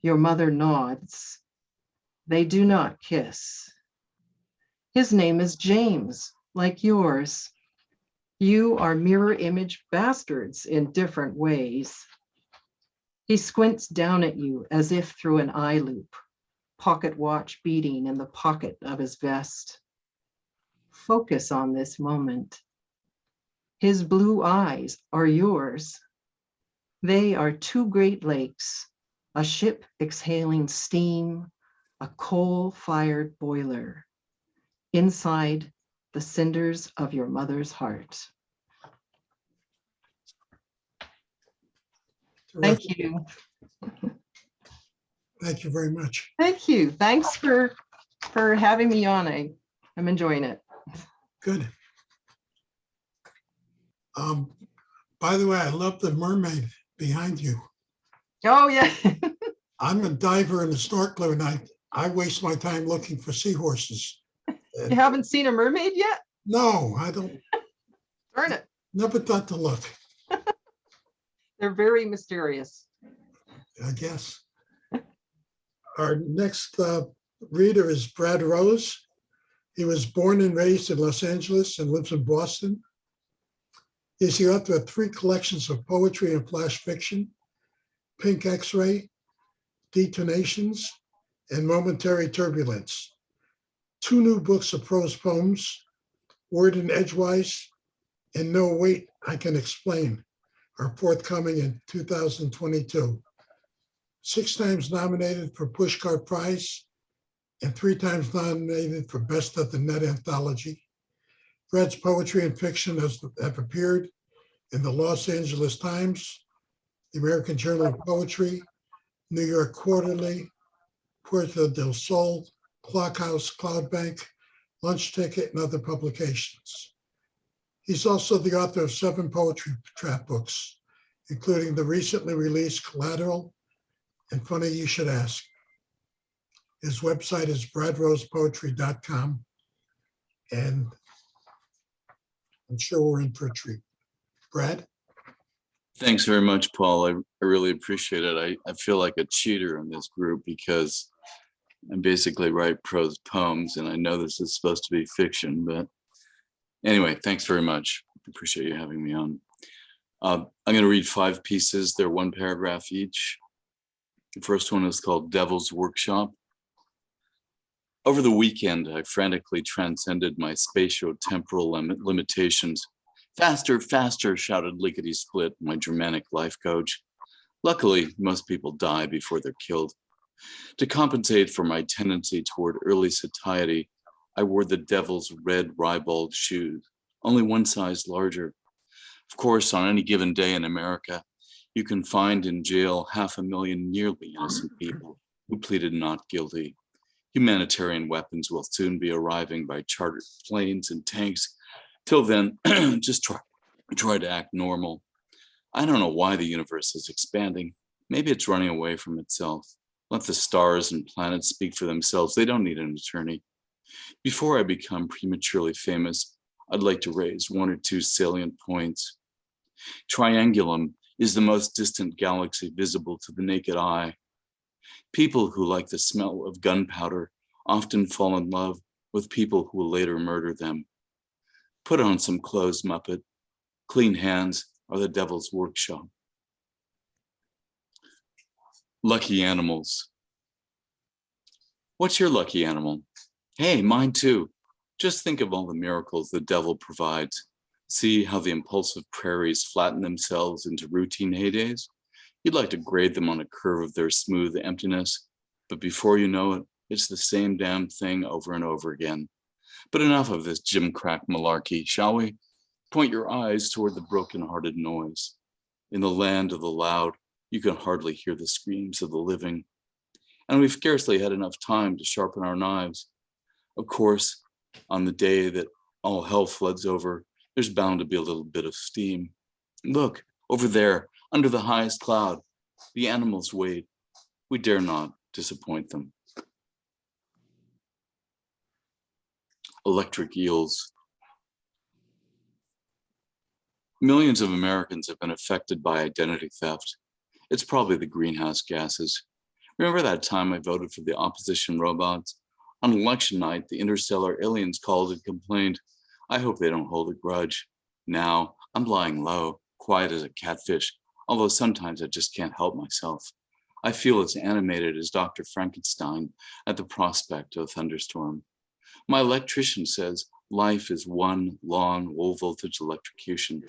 Your mother nods. They do not kiss. His name is James, like yours. You are mirror image bastards in different ways. He squints down at you as if through an eye loop, pocket watch beating in the pocket of his vest. Focus on this moment. His blue eyes are yours. They are two Great Lakes, a ship exhaling steam, a coal-fired boiler. Inside the cinders of your mother's heart. Thank you. Thank you very much. Thank you. Thanks for having me on. I'm enjoying it. Good. By the way, I love the mermaid behind you. Oh, yeah. I'm a diver and a snorkeler, and I waste my time looking for seahorses. You haven't seen a mermaid yet? No, I don't. Darn it. Never thought to look, They're very mysterious. I guess. Our next reader is Brad Rose. He was born and raised in Los Angeles and lives in Boston. He's the author of 3 collections of poetry and flash fiction, Pink X-Ray, Detonations, and Momentary Turbulence. 2 new books of prose poems, Word and Edgewise, and No Wait, I Can Explain, are forthcoming in 2022. 6 times nominated for Pushcart Prize and 3 times nominated for Best of the Net Anthology. Brad's poetry and fiction have appeared in the Los Angeles Times, the American Journal of Poetry, New York Quarterly, Puerto del Sol, Clockhouse, Cloudbank, Lunch Ticket, and other publications. He's also the author of 7 poetry trap books, including the recently released Collateral and Funny You Should Ask. His website is bradrosepoetry.com, and I'm sure we're in for a treat. Brad? Thanks very much, Paul. I really appreciate it. I feel like a cheater in this group because I basically write prose poems, and I know this is supposed to be fiction, but anyway, thanks very much. I appreciate you having me on. I'm going to read 5 pieces. They're 1 paragraph each. The first one is called Devil's Workshop. Over the weekend, I frantically transcended my spatio-temporal limitations. Faster, faster, shouted Lickety-Split, my Germanic life coach. Luckily, most people die before they're killed. To compensate for my tendency toward early satiety, I wore the devil's red ribald shoes, only 1 size larger. Of course, on any given day in America, you can find in jail 500,000 nearly innocent people. who pleaded not guilty. Humanitarian weapons will soon be arriving by chartered planes and tanks. Till then, just try to act normal. I don't know why the universe is expanding. Maybe it's running away from itself. Let the stars and planets speak for themselves. They don't need an attorney. Before I become prematurely famous, I'd like to raise one or two salient points. Triangulum is the most distant galaxy visible to the naked eye. People who like the smell of gunpowder often fall in love with people who will later murder them. Put on some clothes, Muppet. Clean hands are the devil's workshop. Lucky animals. What's your lucky animal? Hey, mine too. Just think of all the miracles the devil provides. See how the impulsive prairies flatten themselves into routine heydays? You'd like to grade them on a curve of their smooth emptiness, but before you know it, it's the same damn thing over and over again. But enough of this gimcrack malarkey, shall we? Point your eyes toward the broken-hearted noise. In the land of the loud, you can hardly hear the screams of the living. And we've scarcely had enough time to sharpen our knives. Of course, on the day that all hell floods over, there's bound to be a little bit of steam. Look, over there, under the highest cloud, the animals wait. We dare not disappoint them. Electric eels. Millions of Americans have been affected by identity theft. It's probably the greenhouse gases. Remember that time I voted for the opposition robots? On election night, the interstellar aliens called and complained. I hope they don't hold a grudge. Now, I'm lying low, quiet as a catfish, although sometimes I just can't help myself. I feel as animated as Dr. Frankenstein at the prospect of a thunderstorm. My electrician says life is one long low voltage electrocution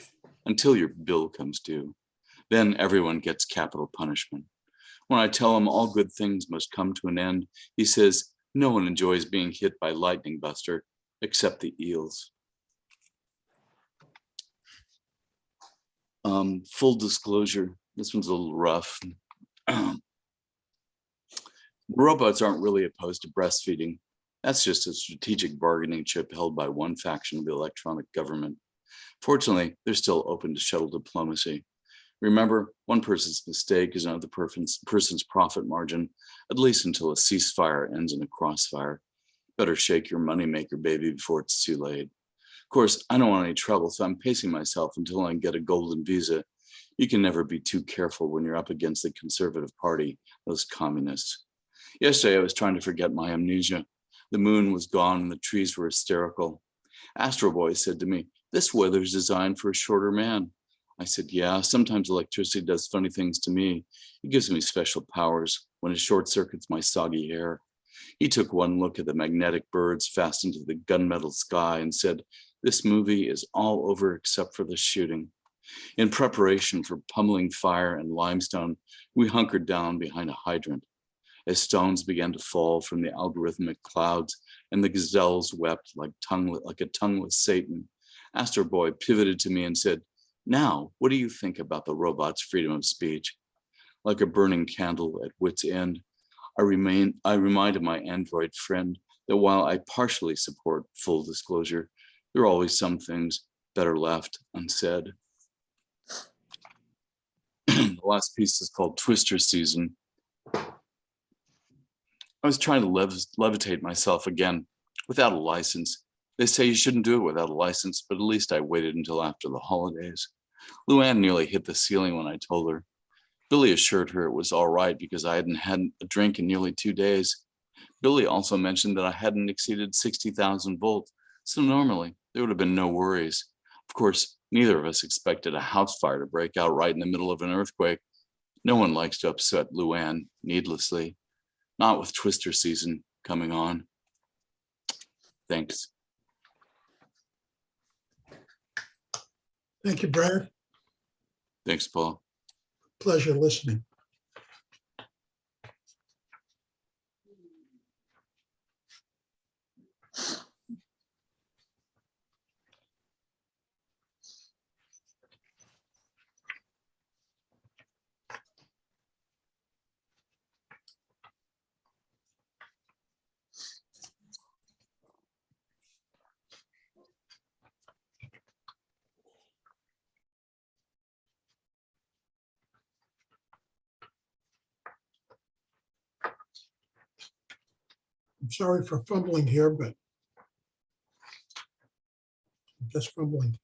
until your bill comes due. Then everyone gets capital punishment. When I tell him all good things must come to an end, he says no one enjoys being hit by lightning, Buster, except the eels. Full disclosure, this one's a little rough. Robots aren't really opposed to breastfeeding. That's just a strategic bargaining chip held by one faction of the electronic government. Fortunately, they're still open to shuttle diplomacy. Remember, one person's mistake is another person's profit margin, at least until a ceasefire ends in a crossfire. Better shake your moneymaker, baby, before it's too late. Of course, I don't want any trouble, so I'm pacing myself until I can get a golden visa. You can never be too careful when you're up against the Conservative Party, those communists. Yesterday, I was trying to forget my amnesia. The moon was gone and the trees were hysterical. Astro Boy said to me, "This weather's designed for a shorter man." I said, "Yeah, sometimes electricity does funny things to me. It gives me special powers when it short circuits my soggy hair." He took one look at the magnetic birds fastened to the gunmetal sky and said, "This movie is all over except for the shooting." In preparation for pummeling fire and limestone, we hunkered down behind a hydrant. As stones began to fall from the algorithmic clouds and the gazelles wept like a tongueless Satan, Astro Boy pivoted to me and said, "Now, what do you think about the robot's freedom of speech?" Like a burning candle at wit's end, I reminded my android friend that while I partially support full disclosure, there are always some things better left unsaid. The last piece is called Twister Season. I was trying to levitate myself again without a license. They say you shouldn't do it without a license, but at least I waited until after the holidays. Luann nearly hit the ceiling when I told her. Billy assured her it was all right because I hadn't had a drink in nearly 2 days. Billy also mentioned that I hadn't exceeded 60,000 volts, so normally there would have been no worries. Of course, neither of us expected a house fire to break out right in the middle of an earthquake. No one likes to upset Luann needlessly, not with Twister Season coming on. Thanks. Thank you, Brad. Thanks, Paul. Pleasure listening. I'm sorry for fumbling here, but I'm just fumbling.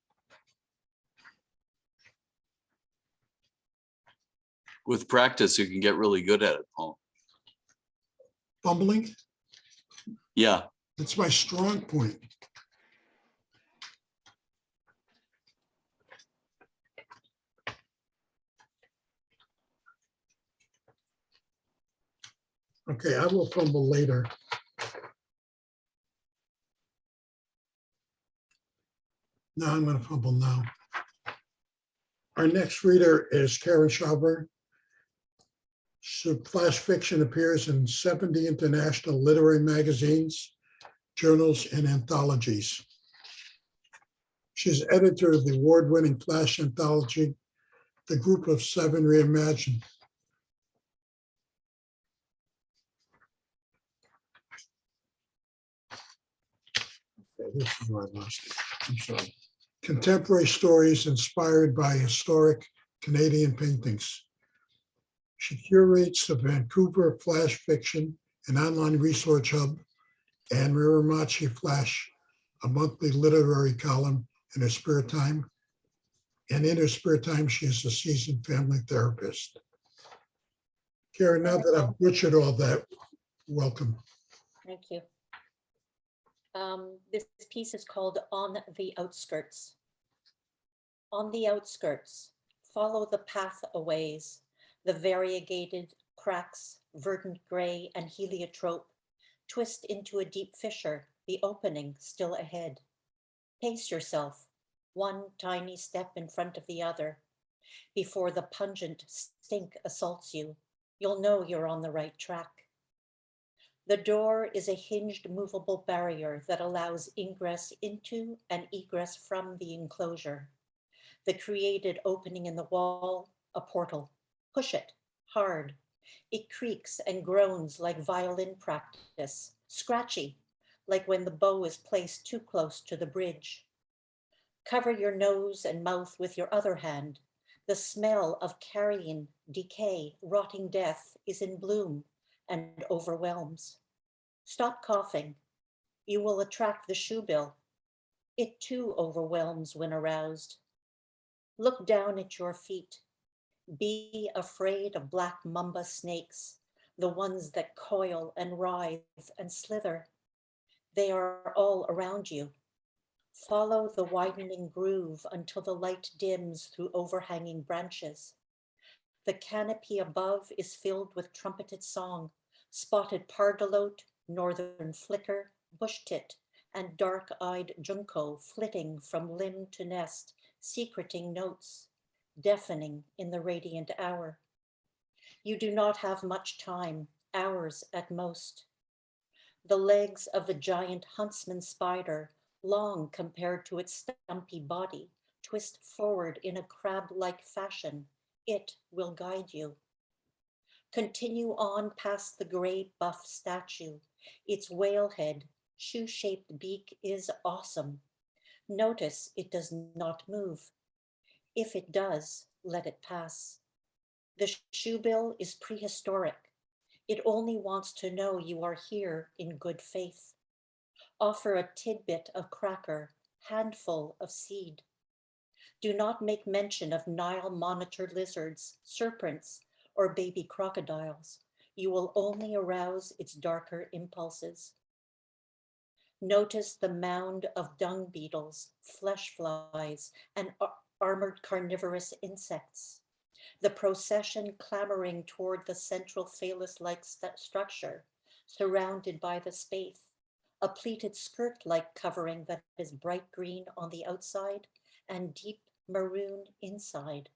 With practice, you can get really good at it, Paul. Fumbling, Yeah, that's my strong point. Okay, I will fumble later. No, I'm going to fumble now. Our next reader is Karen Schauber. So flash fiction appears in 70 international literary magazines, journals, and anthologies. She's editor of the award-winning flash anthology, The Group of Seven Reimagined. Okay, this is where I lost it. I'm sorry. Contemporary stories inspired by historic Canadian paintings. She curates the Vancouver Flash Fiction, an online resource hub, and Miramachi Flash, a monthly literary column in her spare time. And in her spare time, she is a seasoned family therapist. Karen, now that I've butchered all that, welcome. Thank you. This piece is called On the Outskirts. On the outskirts, follow the path a ways, the variegated cracks, verdant gray and heliotrope, twist into a deep fissure, the opening still ahead. Pace yourself, one tiny step in front of the other. Before the pungent stink assaults you, you'll know you're on the right track. The door is a hinged movable barrier that allows ingress into and egress from the enclosure. The created opening in the wall, a portal. Push it hard. It creaks and groans like violin practice, scratchy, like when the bow is placed too close to the bridge. Cover your nose and mouth with your other hand. The smell of carrion, decay, rotting death is in bloom and overwhelms. Stop coughing. You will attract the shoe bill. It too overwhelms when aroused. Look down at your feet. Be afraid of black mamba snakes, the ones that coil and writhe and slither. They are all around you. Follow the widening groove until the light dims through overhanging branches. The canopy above is filled with trumpeted song, spotted pardalote, northern flicker, bush tit, and dark-eyed junco flitting from limb to nest, secreting notes, deafening in the radiant hour. You do not have much time, hours at most. The legs of the giant huntsman spider, long compared to its stumpy body, twist forward in a crab-like fashion. It will guide you. Continue on past the gray buff statue. Its whale head, shoe-shaped beak is awesome. Notice it does not move. If it does, let it pass. The shoebill is prehistoric. It only wants to know you are here in good faith. Offer a tidbit of cracker, handful of seed. Do not make mention of Nile monitor lizards, serpents, or baby crocodiles. You will only arouse its darker impulses. Notice the mound of dung beetles, flesh flies, and armored carnivorous insects. The procession clamoring toward the central phallus-like structure, surrounded by the spathe, a pleated skirt-like covering that is bright green on the outside and deep maroon inside.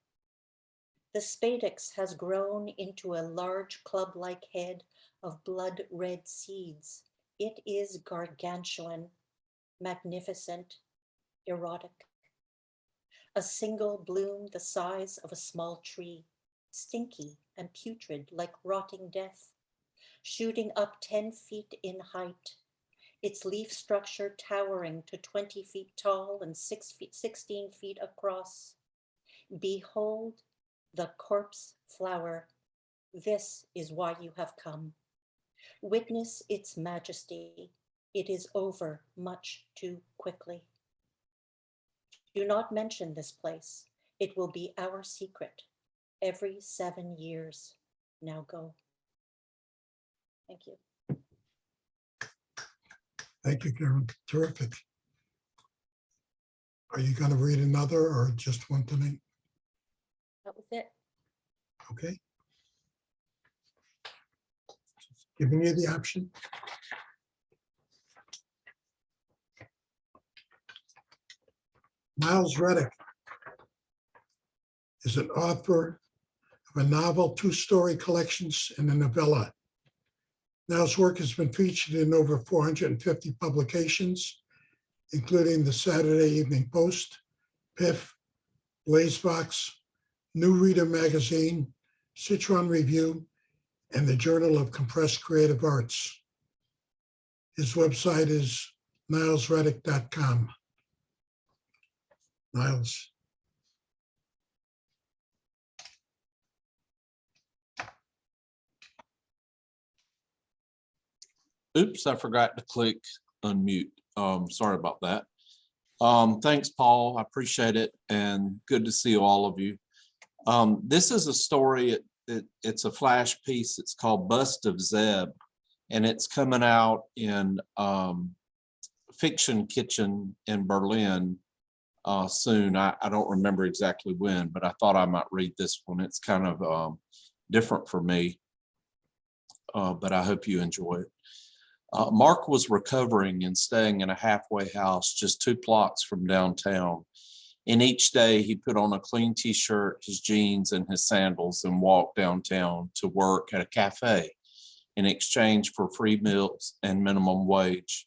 The spadix has grown into a large club-like head of blood-red seeds. It is gargantuan, magnificent, erotic. A single bloom the size of a small tree, stinky and putrid like rotting death, shooting up 10 feet in height, its leaf structure towering to 20 feet tall and 16 feet across. Behold the corpse flower. This is why you have come. Witness its majesty. It is over much too quickly. Do not mention this place. It will be our secret every 7 years. Now go. Thank you. Thank you, Karen. Terrific. Are you going to read another or just one tonight? That was it. Okay. Giving you the option. Miles Reddick is an author of a novel, two-story collections, and a novella. Niles' work has been featured in over 450 publications, including the Saturday Evening Post, PIF, Blazebox, New Reader Magazine, Citron Review, and the Journal of Compressed Creative Arts. His website is nilesreddick.com. Niles. Oops, I forgot to click unmute. Sorry about that. Thanks, Paul. I appreciate it, and good to see all of you. This is a story. It's a flash piece. It's called Bust of Zeb, and it's coming out in Fiction Kitchen in Berlin soon. I don't remember exactly when, but I thought I might read this one. It's kind of different for me, but I hope you enjoy it. Mark was recovering and staying in a halfway house just 2 blocks from downtown. And each day he put on a clean t-shirt, his jeans, and his sandals and walked downtown to work at a cafe in exchange for free meals and minimum wage.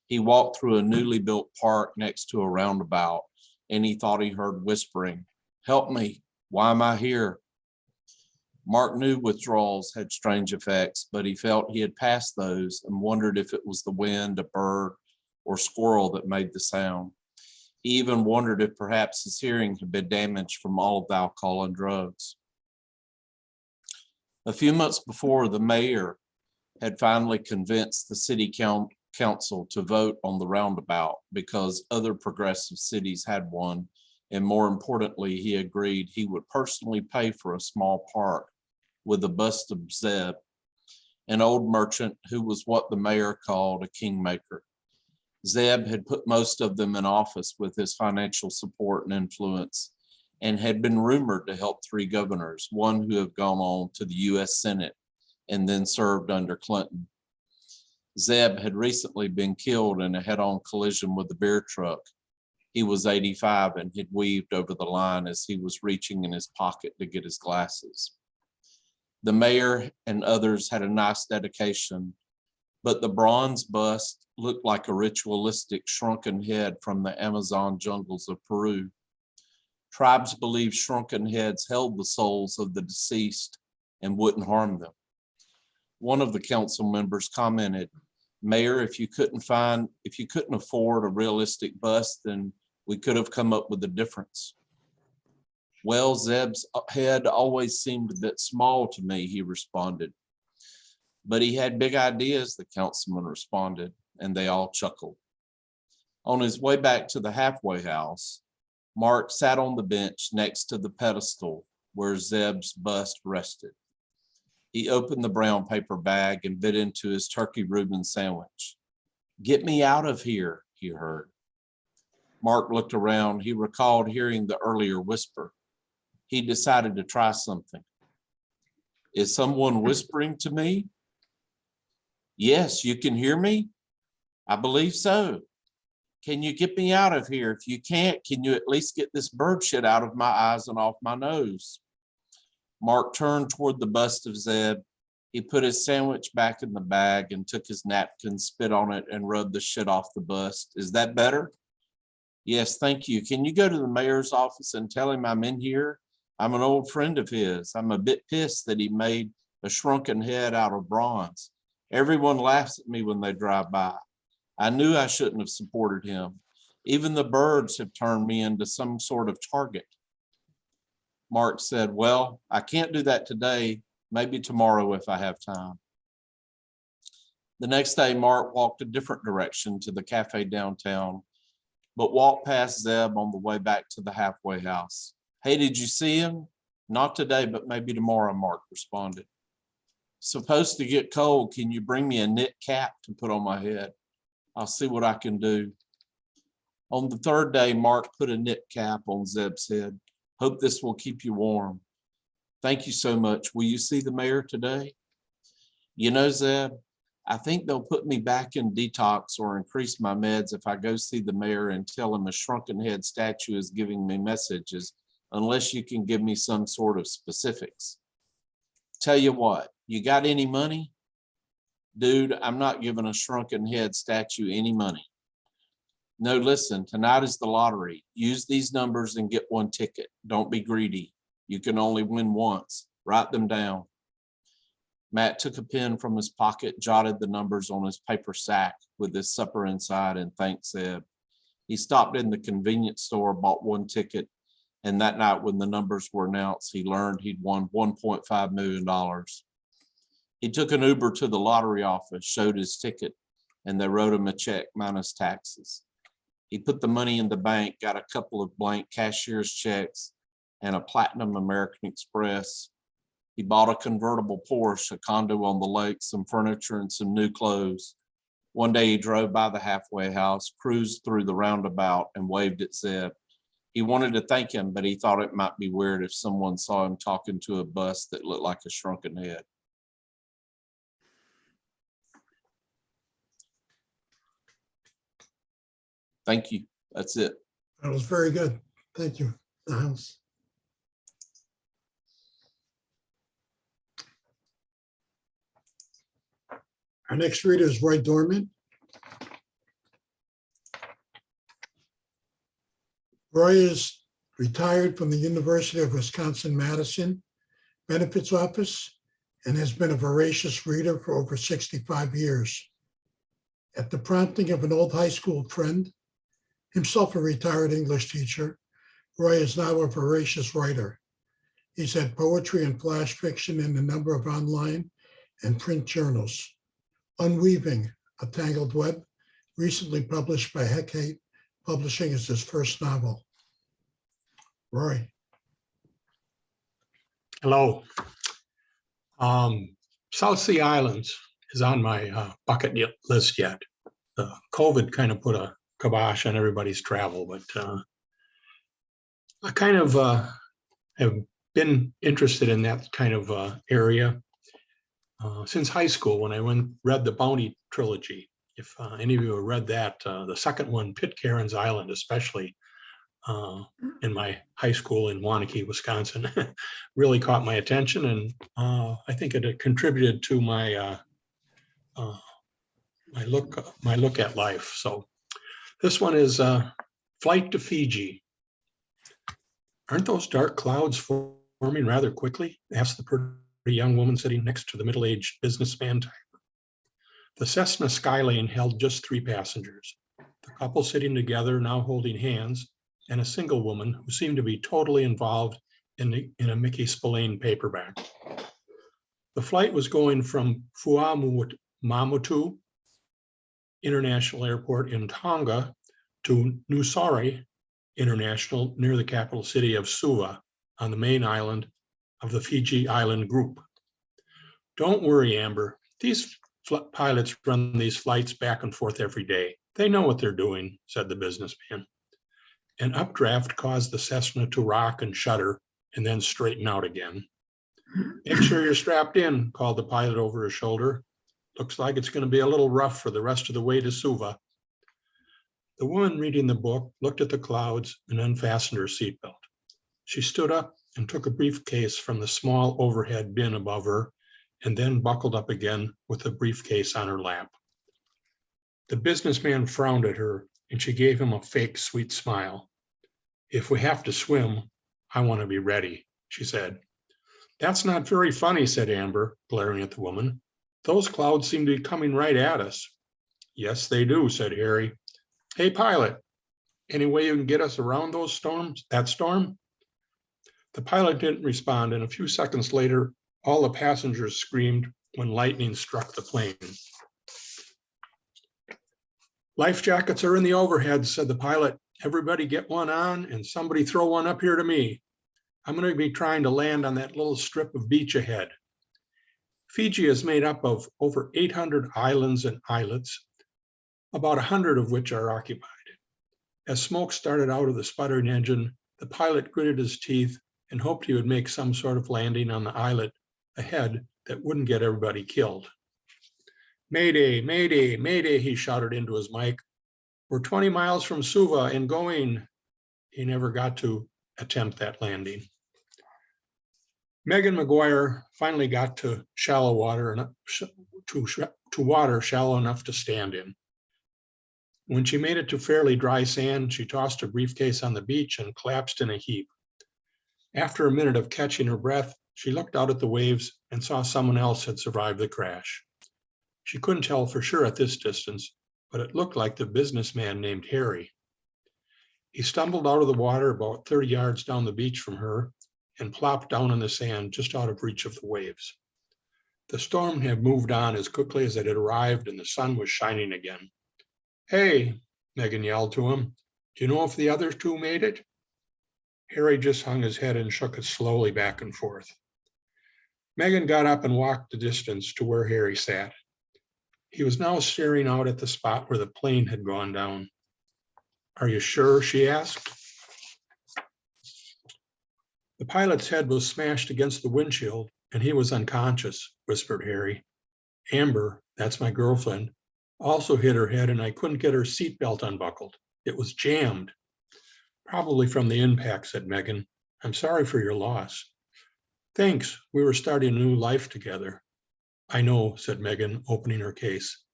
He walked through a newly built park next to a roundabout, and he thought he heard whispering, "Help me, why am I here?" Mark knew withdrawals had strange effects, but he felt he had passed those and wondered if it was the wind, a bird, or squirrel that made the sound. He even wondered if perhaps his hearing had been damaged from all of the alcohol and drugs. A few months before, the mayor had finally convinced the city council to vote on the roundabout because other progressive cities had one, and more importantly, he agreed he would personally pay for a small park with a bust of Zeb, an old merchant who was what the mayor called a kingmaker. Zeb had put most of them in office with his financial support and influence, and had been rumored to help 3 governors, one who had gone on to the US Senate and then served under Clinton. Zeb had recently been killed in a head-on collision with a beer truck. He was 85 and had weaved over the line as he was reaching in his pocket to get his glasses. The mayor and others had a nice dedication, but the bronze bust looked like a ritualistic shrunken head from the Amazon jungles of Peru. Tribes believed shrunken heads held the souls of the deceased and wouldn't harm them. One of the council members commented, "Mayor, if you couldn't afford a realistic bust, then we could have come up with a difference." "Well, Zeb's head always seemed a bit small to me," he responded. "But he had big ideas," the councilman responded, and they all chuckled. On his way back to the halfway house, Mark sat on the bench next to the pedestal where Zeb's bust rested. He opened the brown paper bag and bit into his turkey Reuben sandwich. "Get me out of here," he heard. Mark looked around. He recalled hearing the earlier whisper. He decided to try something. "Is someone whispering to me?" "Yes, you can hear me?" "I believe so." "Can you get me out of here? If you can't, can you at least get this bird shit out of my eyes and off my nose?" Mark turned toward the bust of Zeb. He put his sandwich back in the bag and took his napkin, spit on it, and rubbed the shit off the bust. "Is that better?" "Yes, thank you. Can you go to the mayor's office and tell him I'm in here? I'm an old friend of his. I'm a bit pissed that he made a shrunken head out of bronze. Everyone laughs at me when they drive by. I knew I shouldn't have supported him. Even the birds have turned me into some sort of target." Mark said, "Well, I can't do that today. Maybe tomorrow if I have time." The next day, Mark walked a different direction to the cafe downtown, but walked past Zeb on the way back to the halfway house. Hey, did you see him? Not today, but maybe tomorrow, Mark responded. Supposed to get cold. Can you bring me a knit cap to put on my head? I'll see what I can do. On the third day, Mark put a knit cap on Zeb's head. Hope this will keep you warm. Thank you so much. Will you see the mayor today? You know, Zeb, I think they'll put me back in detox or increase my meds if I go see the mayor and tell him a shrunken head statue is giving me messages, unless you can give me some sort of specifics. Tell you what, you got any money? Dude, I'm not giving a shrunken head statue any money. No, listen, tonight is the lottery. Use these numbers and get one ticket. Don't be greedy. You can only win once. Write them down. Matt took a pen from his pocket, jotted the numbers on his paper sack with his supper inside, and thanked Zeb. He stopped in the convenience store, bought one ticket, and that night when the numbers were announced, he learned he'd won $1.5 million. He took an Uber to the lottery office, showed his ticket, and they wrote him a check minus taxes. He put the money in the bank, got a couple of blank cashier's checks and a Platinum American Express. He bought a convertible Porsche, a condo on the lake, some furniture, and some new clothes. One day he drove by the halfway house, cruised through the roundabout, and waved at Zeb. He wanted to thank him, but he thought it might be weird if someone saw him talking to a bus that looked like a shrunken head. Thank you. That's it. That was very good. Thank you, Niles. Our next reader is Roy Dorman. Roy is retired from the University of Wisconsin-Madison Benefits Office and has been a voracious reader for over 65 years. At the prompting of an old high school friend, himself a retired English teacher, Roy is now a voracious writer. He's had poetry and flash fiction in a number of online and print journals. Unweaving, A Tangled Web, recently published by Hecate Publishing, is his first novel. Roy. Hello. South Sea Islands is on my bucket list yet. COVID kind of put a kibosh on everybody's travel, but I kind of have been interested in that kind of area since high school when I read the Bounty trilogy. If any of you have read that, the second one, Pitcairn's Island, especially in my high school in Waunakee, Wisconsin, really caught my attention, and I think it contributed to my my look at life. So this one is Flight to Fiji. Aren't those dark clouds forming rather quickly? Asked the pretty young woman sitting next to the middle-aged businessman type. The Cessna Skylane held just 3 passengers, the couple sitting together, now holding hands, and a single woman who seemed to be totally involved in a Mickey Spillane paperback. The flight was going from Fuamutu International Airport in Tonga to Nusari International near the capital city of Suva on the main island of the Fiji Island group. Don't worry, Amber. These pilots run these flights back and forth every day. They know what they're doing, said the businessman. An updraft caused the Cessna to rock and shudder and then straighten out again. Make sure you're strapped in, called the pilot over his shoulder. Looks like it's going to be a little rough for the rest of the way to Suva. The woman reading the book looked at the clouds and unfastened her seatbelt. She stood up and took a briefcase from the small overhead bin above her, and then buckled up again with the briefcase on her lap. The businessman frowned at her, and she gave him a fake sweet smile. If we have to swim, I want to be ready, she said. That's not very funny, said Amber, glaring at the woman. Those clouds seem to be coming right at us. Yes, they do, said Harry. Hey, pilot, any way you can get us around that storm? The pilot didn't respond, and a few seconds later, all the passengers screamed when lightning struck the plane. Life jackets are in the overhead, said the pilot. Everybody get one on and somebody throw one up here to me. I'm going to be trying to land on that little strip of beach ahead. Fiji is made up of over 800 islands and islets, about 100 of which are occupied. As smoke started out of the sputtering engine, the pilot gritted his teeth and hoped he would make some sort of landing on the islet ahead that wouldn't get everybody killed. Mayday, mayday, mayday, he shouted into his mic. We're 20 miles from Suva and going. He never got to attempt that landing. Megan McGuire finally got to shallow water and to water shallow enough to stand in. When she made it to fairly dry sand, she tossed her briefcase on the beach and collapsed in a heap. After a minute of catching her breath, she looked out at the waves and saw someone else had survived the crash. She couldn't tell for sure at this distance, but it looked like the businessman named Harry. He stumbled out of the water about 30 yards down the beach from her and plopped down on the sand just out of reach of the waves. The storm had moved on as quickly as it had arrived and the sun was shining again. Hey, Megan yelled to him. Do you know if the other two made it? Harry just hung his head and shook it slowly back and forth. Megan got up and walked the distance to where Harry sat. He was now staring out at the spot where the plane had gone down. Are you sure? She asked. The pilot's head was smashed against the windshield and he was unconscious, whispered Harry. Amber, that's my girlfriend, also hit her head and I couldn't get her seatbelt unbuckled. It was jammed. Probably from the impact, said Megan. I'm sorry for your loss. Thanks, we were starting a new life together. I know, said Megan, opening her case.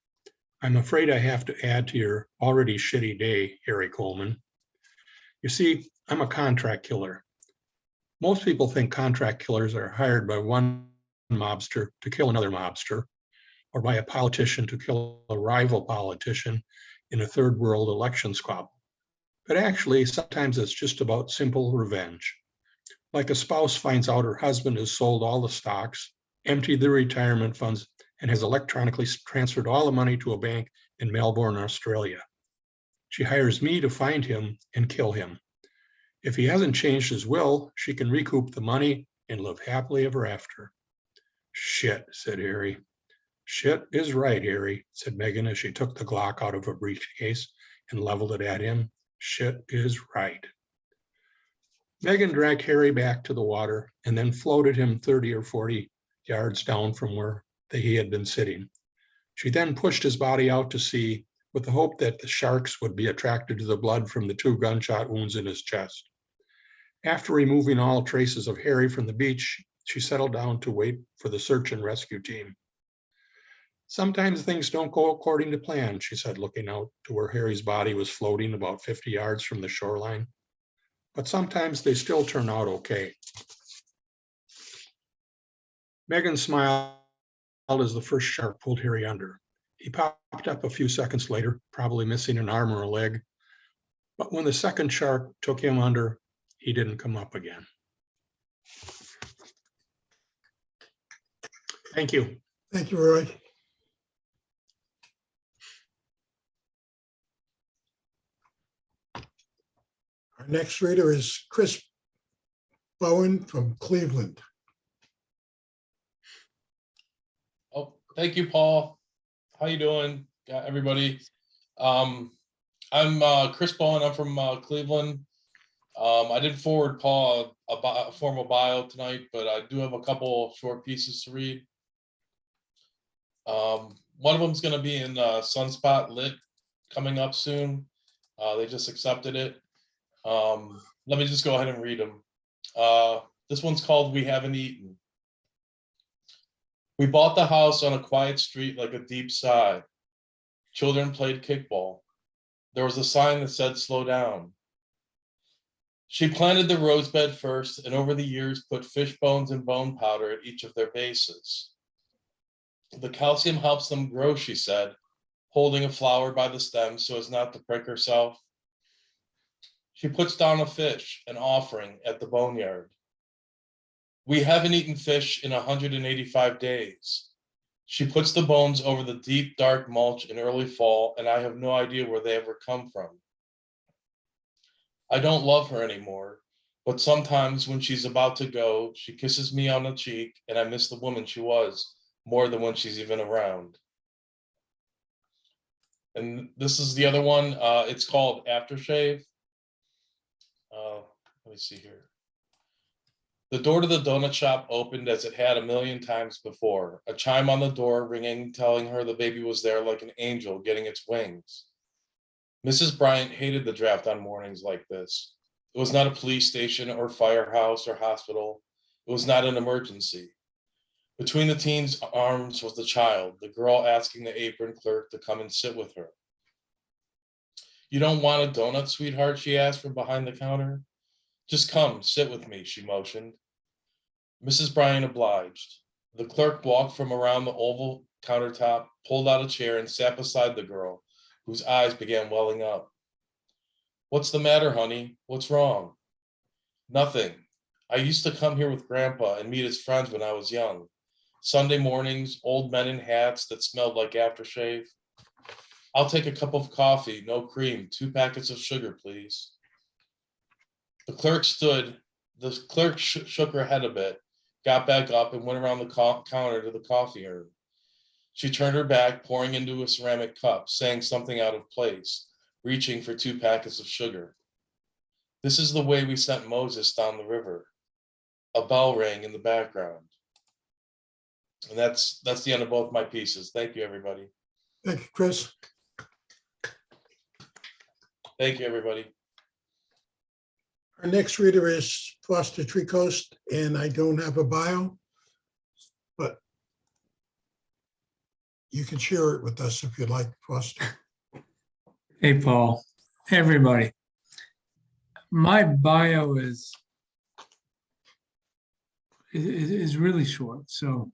I'm afraid I have to add to your already shitty day, Harry Coleman. You see, I'm a contract killer. Most people think contract killers are hired by one mobster to kill another mobster, or by a politician to kill a rival politician in a third world election squabble. But actually, sometimes it's just about simple revenge. Like a spouse finds out her husband has sold all the stocks, emptied the retirement funds, and has electronically transferred all the money to a bank in Melbourne, Australia. She hires me to find him and kill him. If he hasn't changed his will, she can recoup the money and live happily ever after. Shit, said Harry. Shit is right, Harry, said Megan as she took the Glock out of her briefcase and leveled it at him. Shit is right. Megan dragged Harry back to the water and then floated him 30 or 40 yards down from where he had been sitting. She then pushed his body out to sea with the hope that the sharks would be attracted to the blood from the 2 gunshot wounds in his chest. After removing all traces of Harry from the beach, she settled down to wait for the search and rescue team. Sometimes things don't go according to plan, she said, looking out to where Harry's body was floating about 50 yards from the shoreline. But sometimes they still turn out okay. Megan smiled as the first shark pulled Harry under. He popped up a few seconds later, probably missing an arm or a leg. But when the second shark took him under, he didn't come up again. Thank you. Thank you, Roy. Our next reader is Chris Bowen from Cleveland. Oh, thank you, Paul. How you doing, everybody? I'm Chris Bowen. I'm from Cleveland. I didn't forward Paul a formal bio tonight, but I do have a couple short pieces to read. One of them is going to be in Sunspot Lit coming up soon. They just accepted it. Let me just go ahead and read them. This one's called We Haven't Eaten. We bought the house on a quiet street like a deep sigh. Children played kickball. There was a sign that said, slow down. She planted the rose bed first and over the years put fish bones and bone powder at each of their bases. The calcium helps them grow, she said, holding a flower by the stem so as not to prick herself. She puts down a fish, an offering, at the boneyard. We haven't eaten fish in 185 days. She puts the bones over the deep, dark mulch in early fall, and I have no idea where they ever come from. I don't love her anymore, but sometimes when she's about to go, she kisses me on the cheek, and I miss the woman she was more than when she's even around. And this is the other one. It's called Aftershave. Let me see here. The door to the donut shop opened as it had a million times before. A chime on the door ringing, telling her the baby was there like an angel getting its wings. Mrs. Bryant hated the draft on mornings like this. It was not a police station or firehouse or hospital. It was not an emergency. Between the teen's arms was the child, the girl asking the apron clerk to come and sit with her. You don't want a donut, sweetheart? She asked from behind the counter. Just come, sit with me, she motioned. Mrs. Bryant obliged. The clerk walked from around the oval countertop, pulled out a chair, and sat beside the girl, whose eyes began welling up. What's the matter, honey? What's wrong? Nothing. I used to come here with Grandpa and meet his friends when I was young. Sunday mornings, old men in hats that smelled like aftershave. I'll take a cup of coffee, no cream, 2 packets of sugar, please. The clerk shook her head a bit, got back up, and went around the counter to the coffee urn. She turned her back, pouring into a ceramic cup, saying something out of place, reaching for 2 packets of sugar. This is the way we sent Moses down the river. A bell rang in the background. And that's the end of both my pieces. Thank you, everybody. Thank you, Chris. Thank you, everybody. Our next reader is Foster Treecoast, and I don't have a bio, but you can share it with us if you'd like, Foster. Hey, Paul. Hey, everybody. My bio is really short, so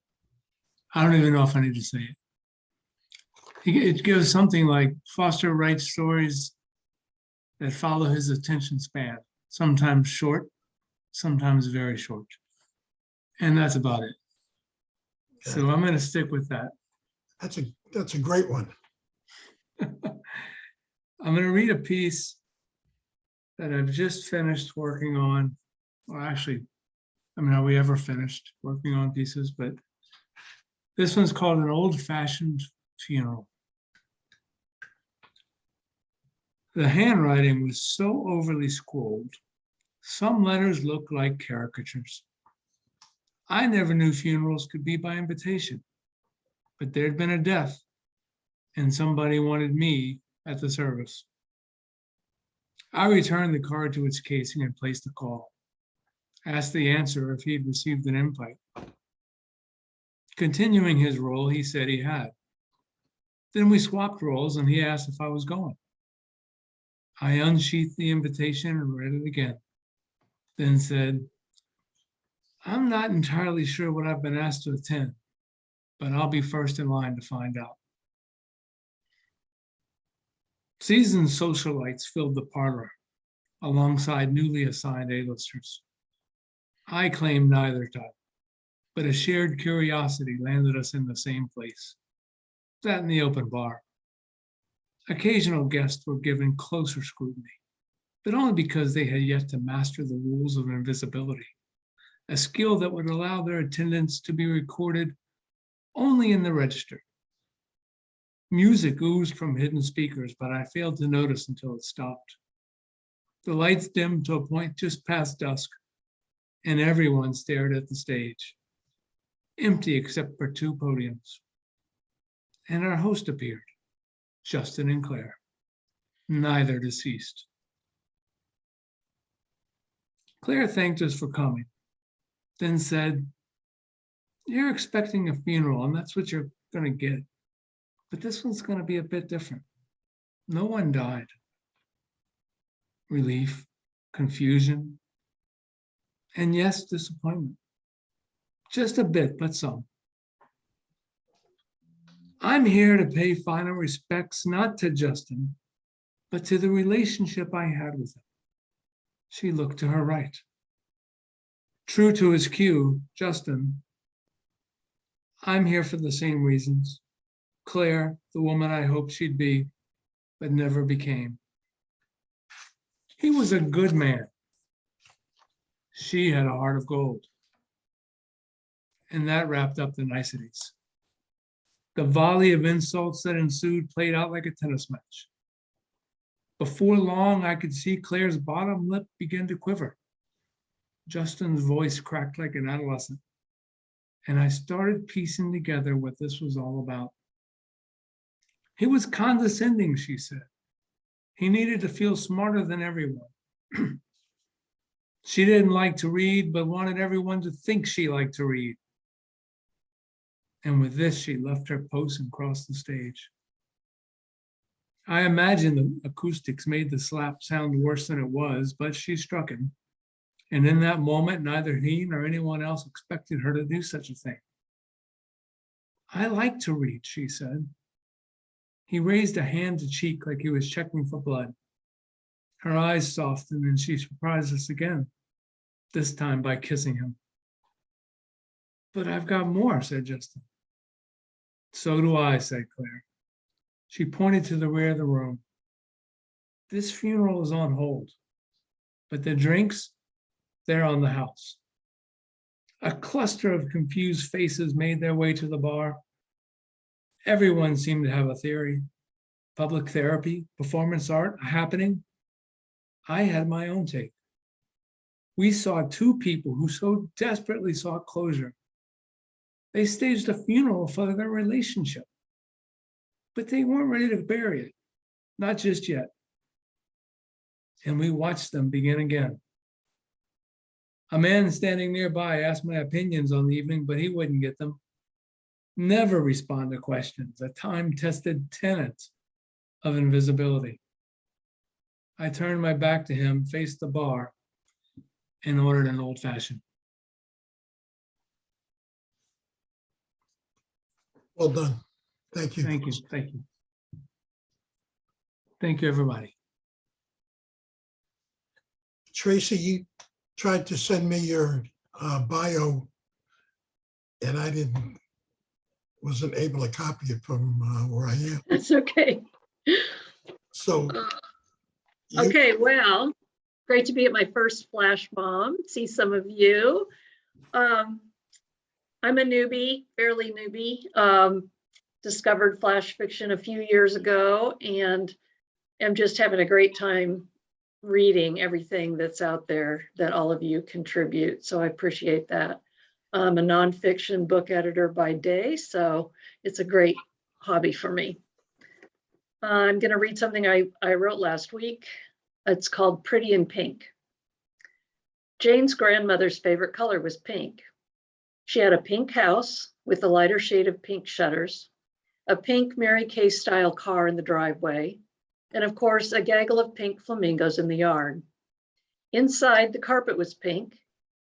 I don't even know if I need to say it. It gives something like Foster writes stories that follow his attention span, sometimes short, sometimes very short. And that's about it. So I'm going to stick with that. That's a great one. I'm going to read a piece that I've just finished working on. Well, actually, I mean, are we ever finished working on pieces? But this one's called An Old-Fashioned Funeral. The handwriting was so overly scrolled, some letters looked like caricatures. I never knew funerals could be by invitation, but there'd been a death, and somebody wanted me at the service. I returned the card to its casing and placed the call. Asked the answerer if he'd received an invite. Continuing his role, he said he had. Then we swapped roles and he asked if I was going. I unsheathed the invitation and read it again, then said, I'm not entirely sure what I've been asked to attend, but I'll be first in line to find out. Seasoned socialites filled the parlor alongside newly assigned A-listers. I claimed neither type, but a shared curiosity landed us in the same place, that in the open bar. Occasional guests were given closer scrutiny, but only because they had yet to master the rules of invisibility, a skill that would allow their attendance to be recorded only in the register. Music oozed from hidden speakers, but I failed to notice until it stopped. The lights dimmed to a point just past dusk, and everyone stared at the stage, empty except for 2 podiums. And our host appeared, Justin and Claire, neither deceased. Claire thanked us for coming, then said, you're expecting a funeral and that's what you're gonna get. But this one's gonna be a bit different. No one died. Relief, confusion, and yes, disappointment. Just a bit, but some. I'm here to pay final respects, not to Justin, but to the relationship I had with him. She looked to her right. True to his cue, Justin, I'm here for the same reasons. Claire, the woman I hoped she'd be, but never became. He was a good man. She had a heart of gold. And that wrapped up the niceties. The volley of insults that ensued played out like a tennis match. Before long, I could see Claire's bottom lip begin to quiver. Justin's voice cracked like an adolescent, and I started piecing together what this was all about. He was condescending, she said. He needed to feel smarter than everyone. She didn't like to read, but wanted everyone to think she liked to read. And with this, she left her post and crossed the stage. I imagine the acoustics made the slap sound worse than it was, but she struck him. And in that moment, neither he nor anyone else expected her to do such a thing. I like to read, she said. He raised a hand to cheek like he was checking for blood. Her eyes softened and she surprised us again, this time by kissing him. But I've got more, said Justin. So do I, said Claire. She pointed to the rear of the room. This funeral is on hold, but the drinks, they're on the house. A cluster of confused faces made their way to the bar. Everyone seemed to have a theory. Public therapy, performance art, a happening. I had my own take. We saw two people who so desperately sought closure. They staged a funeral for their relationship, but they weren't ready to bury it, not just yet. And we watched them begin again. A man standing nearby asked my opinions on the evening, but he wouldn't get them. Never respond to questions, a time-tested tenet of invisibility. I turned my back to him, faced the bar, and ordered an old-fashioned. Well done. Thank you. Thank you, thank you. Thank you, everybody. Tracy, you tried to send me your bio, and I wasn't able to copy it from where I am. That's okay. So, Okay, well, great to be at my first Flash Bomb. See some of you. I'm a newbie, fairly newbie. Discovered flash fiction a few years ago and am just having a great time reading everything that's out there that all of you contribute. So I appreciate that. I'm a nonfiction book editor by day, so it's a great hobby for me. I'm going to read something I wrote last week. It's called Pretty in Pink. Jane's grandmother's favorite color was pink. She had a pink house with a lighter shade of pink shutters, a pink Mary Kay style car in the driveway, and of course, a gaggle of pink flamingos in the yard. Inside, the carpet was pink,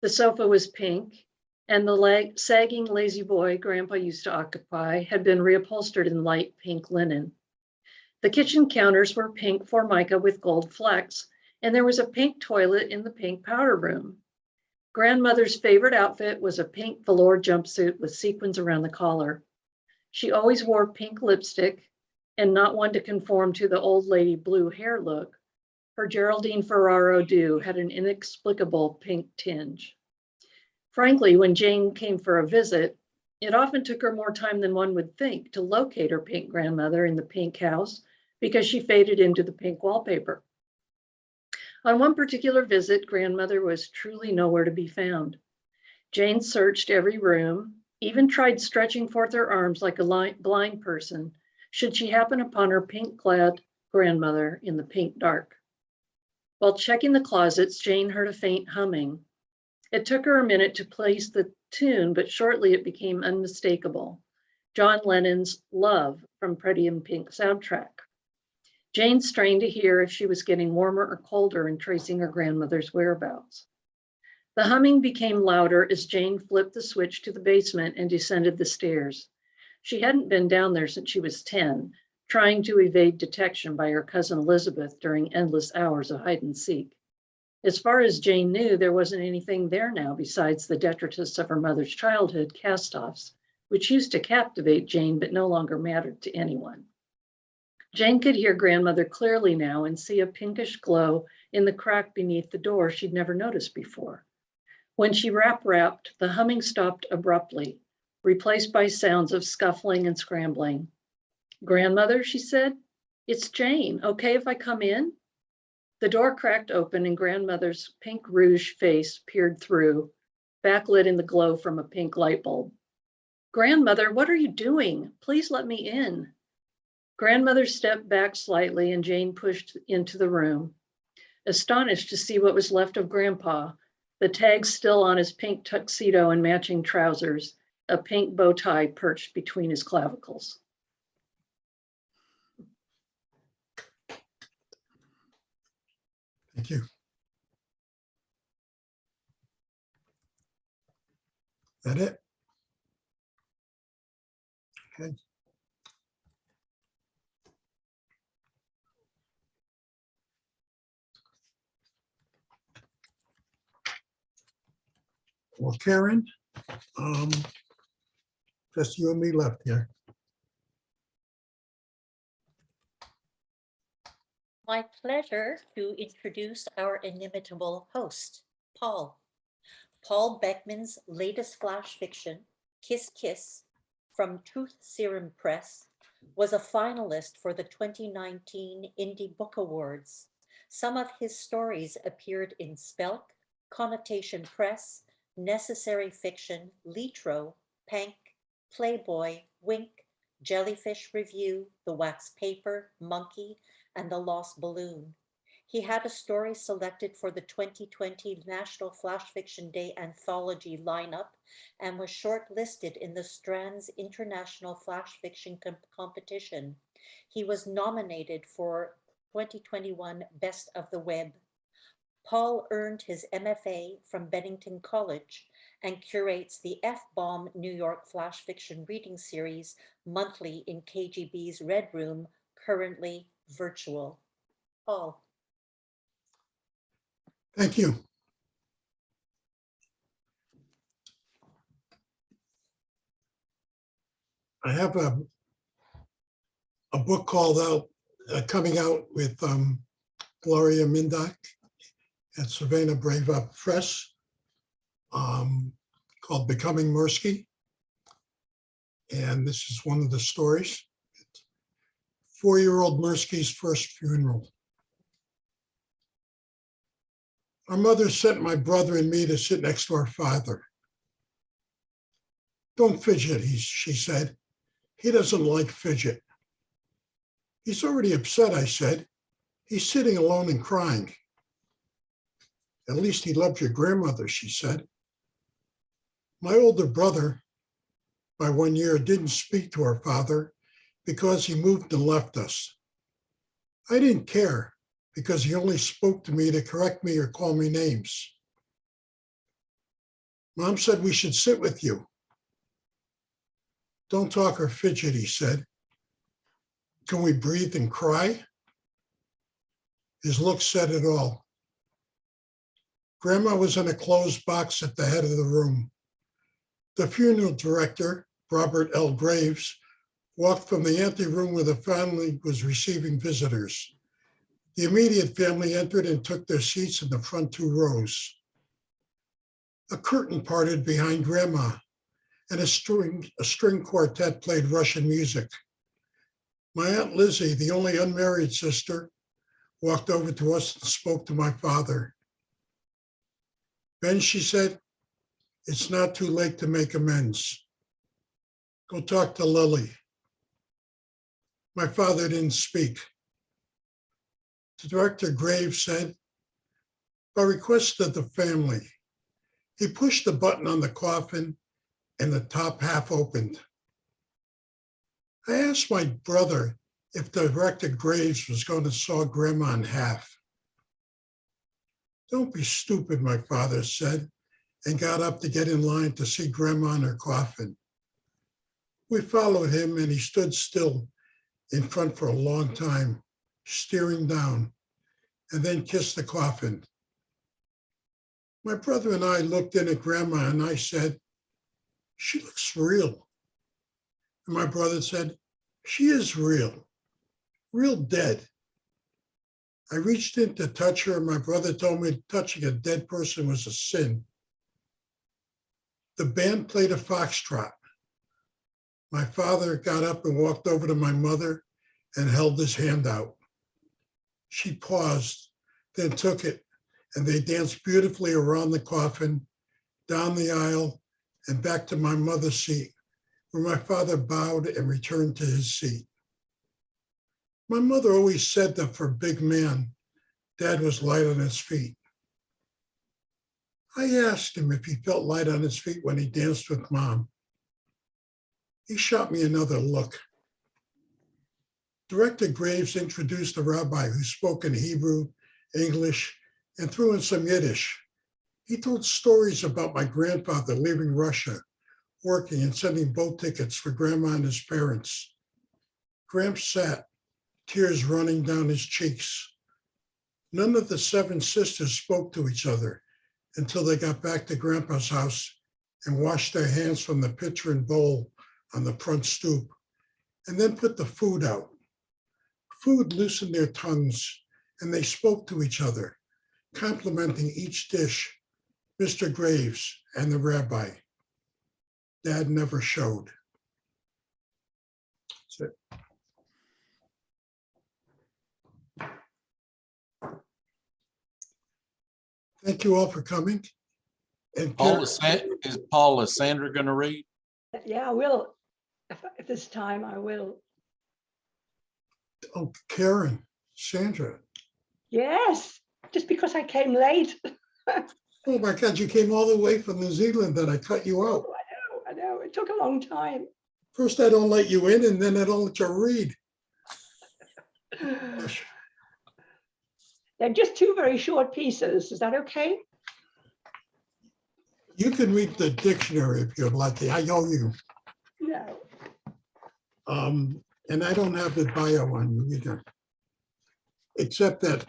the sofa was pink, and the sagging lazy boy Grandpa used to occupy had been reupholstered in light pink linen. The kitchen counters were pink formica with gold flecks, and there was a pink toilet in the pink powder room. Grandmother's favorite outfit was a pink velour jumpsuit with sequins around the collar. She always wore pink lipstick, and not one to conform to the old lady blue hair look. Her Geraldine Ferraro do had an inexplicable pink tinge. Frankly, when Jane came for a visit, it often took her more time than one would think to locate her pink grandmother in the pink house because she faded into the pink wallpaper. On one particular visit, grandmother was truly nowhere to be found. Jane searched every room, even tried stretching forth her arms like a blind person, should she happen upon her pink-clad grandmother in the pink dark. While checking the closets, Jane heard a faint humming. It took her a minute to place the tune, but shortly it became unmistakable. John Lennon's Love from Pretty in Pink soundtrack. Jane strained to hear if she was getting warmer or colder in tracing her grandmother's whereabouts. The humming became louder as Jane flipped the switch to the basement and descended the stairs. She hadn't been down there since she was 10, trying to evade detection by her cousin Elizabeth during endless hours of hide and seek. As far as Jane knew, there wasn't anything there now besides the detritus of her mother's childhood cast-offs which used to captivate Jane but no longer mattered to anyone. Jane could hear grandmother clearly now and see a pinkish glow in the crack beneath the door she'd never noticed before. When she rapped, the humming stopped abruptly, replaced by sounds of scuffling and scrambling. "Grandmother," she said, "it's Jane. Okay if I come in?" The door cracked open and grandmother's pink rouge face peered through, backlit in the glow from a pink light bulb. "Grandmother, what are you doing? Please let me in." Grandmother stepped back slightly and Jane pushed into the room, astonished to see what was left of Grandpa, the tags still on his pink tuxedo and matching trousers, a pink bow tie perched between his clavicles. Thank you. That it? Okay. Well, Karen, just you and me left here. My pleasure to introduce our inimitable host, Paul. Paul Beckman's latest flash fiction, Kiss Kiss, from Truth Serum Press, was a finalist for the 2019 Indie Book Awards. Some of his stories appeared in Spelk, Connotation Press, Necessary Fiction, Litro, Pank, Playboy, Wink, Jellyfish Review, The Wax Paper, Monkey, and The Lost Balloon. He had a story selected for the 2020 National Flash Fiction Day anthology lineup and was shortlisted in the Strand's International Flash Fiction Competition. He was nominated for 2021 Best of the Web. Paul earned his MFA from Bennington College and curates the FBomb New York Flash Fiction Reading Series monthly in KGB's Red Room, currently virtual. Paul. Thank you. I have a book called coming out with Gloria Mindak at Savannah Brave Up Press, called Becoming Mirsky. And this is one of the stories. 4-year-old Mirsky's first funeral. Our mother sent my brother and me to sit next to our father. "Don't fidget," she said. "He doesn't like fidget." "He's already upset," I said. "He's sitting alone and crying." "At least he loved your grandmother," she said. My older brother, by 1 year, didn't speak to our father because he moved and left us. I didn't care because he only spoke to me to correct me or call me names. Mom said we should sit with you. "Don't talk or fidget," he said. "Can we breathe and cry?" His look said it all. Grandma was in a closed box at the head of the room. The funeral director, Robert L. Graves, walked from the anteroom where the family was receiving visitors. The immediate family entered and took their seats in the front 2 rows. A curtain parted behind Grandma, and a string quartet played Russian music. My Aunt Lizzie, the only unmarried sister, walked over to us and spoke to my father. "Ben," she said, "it's not too late to make amends. Go talk to Lily." My father didn't speak. Director Graves said, "By request of the family," he pushed the button on the coffin and the top half opened. I asked my brother if Director Graves was going to saw Grandma in half. "Don't be stupid," my father said, and got up to get in line to see Grandma in her coffin. We followed him and he stood still in front for a long time, staring down, and then kissed the coffin. My brother and I looked in at Grandma and I said, "She looks real." And my brother said, she is real dead. I reached in to touch her, and my brother told me touching a dead person was a sin. The band played a foxtrot. My father got up and walked over to my mother and held his hand out. She paused, then took it, and they danced beautifully around the coffin, down the aisle, and back to my mother's seat, where my father bowed and returned to his seat. My mother always said that for a big man, Dad was light on his feet. I asked him if he felt light on his feet when he danced with Mom. He shot me another look. Director Graves introduced a rabbi who spoke in Hebrew, English, and threw in some Yiddish. He told stories about my grandfather leaving Russia, working and sending boat tickets for Grandma and his parents. Gramps sat, tears running down his cheeks. None of the 7 sisters spoke to each other until they got back to Grandpa's house and washed their hands from the pitcher and bowl on the front stoop, and then put the food out. Food loosened their tongues, and they spoke to each other, complimenting each dish, Mr. Graves and the rabbi. Dad never showed. That's it. Thank you all for coming. And Paul, is Paul, is Sandra going to read? Yeah, I will. If there's time, I will. Oh, Karen, Sandra. Yes, just because I came late. Oh my God, you came all the way from New Zealand and I cut you out. Oh, I know. It took a long time. First, I don't let you in, and then I don't let you read. They're just 2 very short pieces. Is that okay? You can read the dictionary if you'd like. I owe you. No. And I don't have the bio on you either. Except that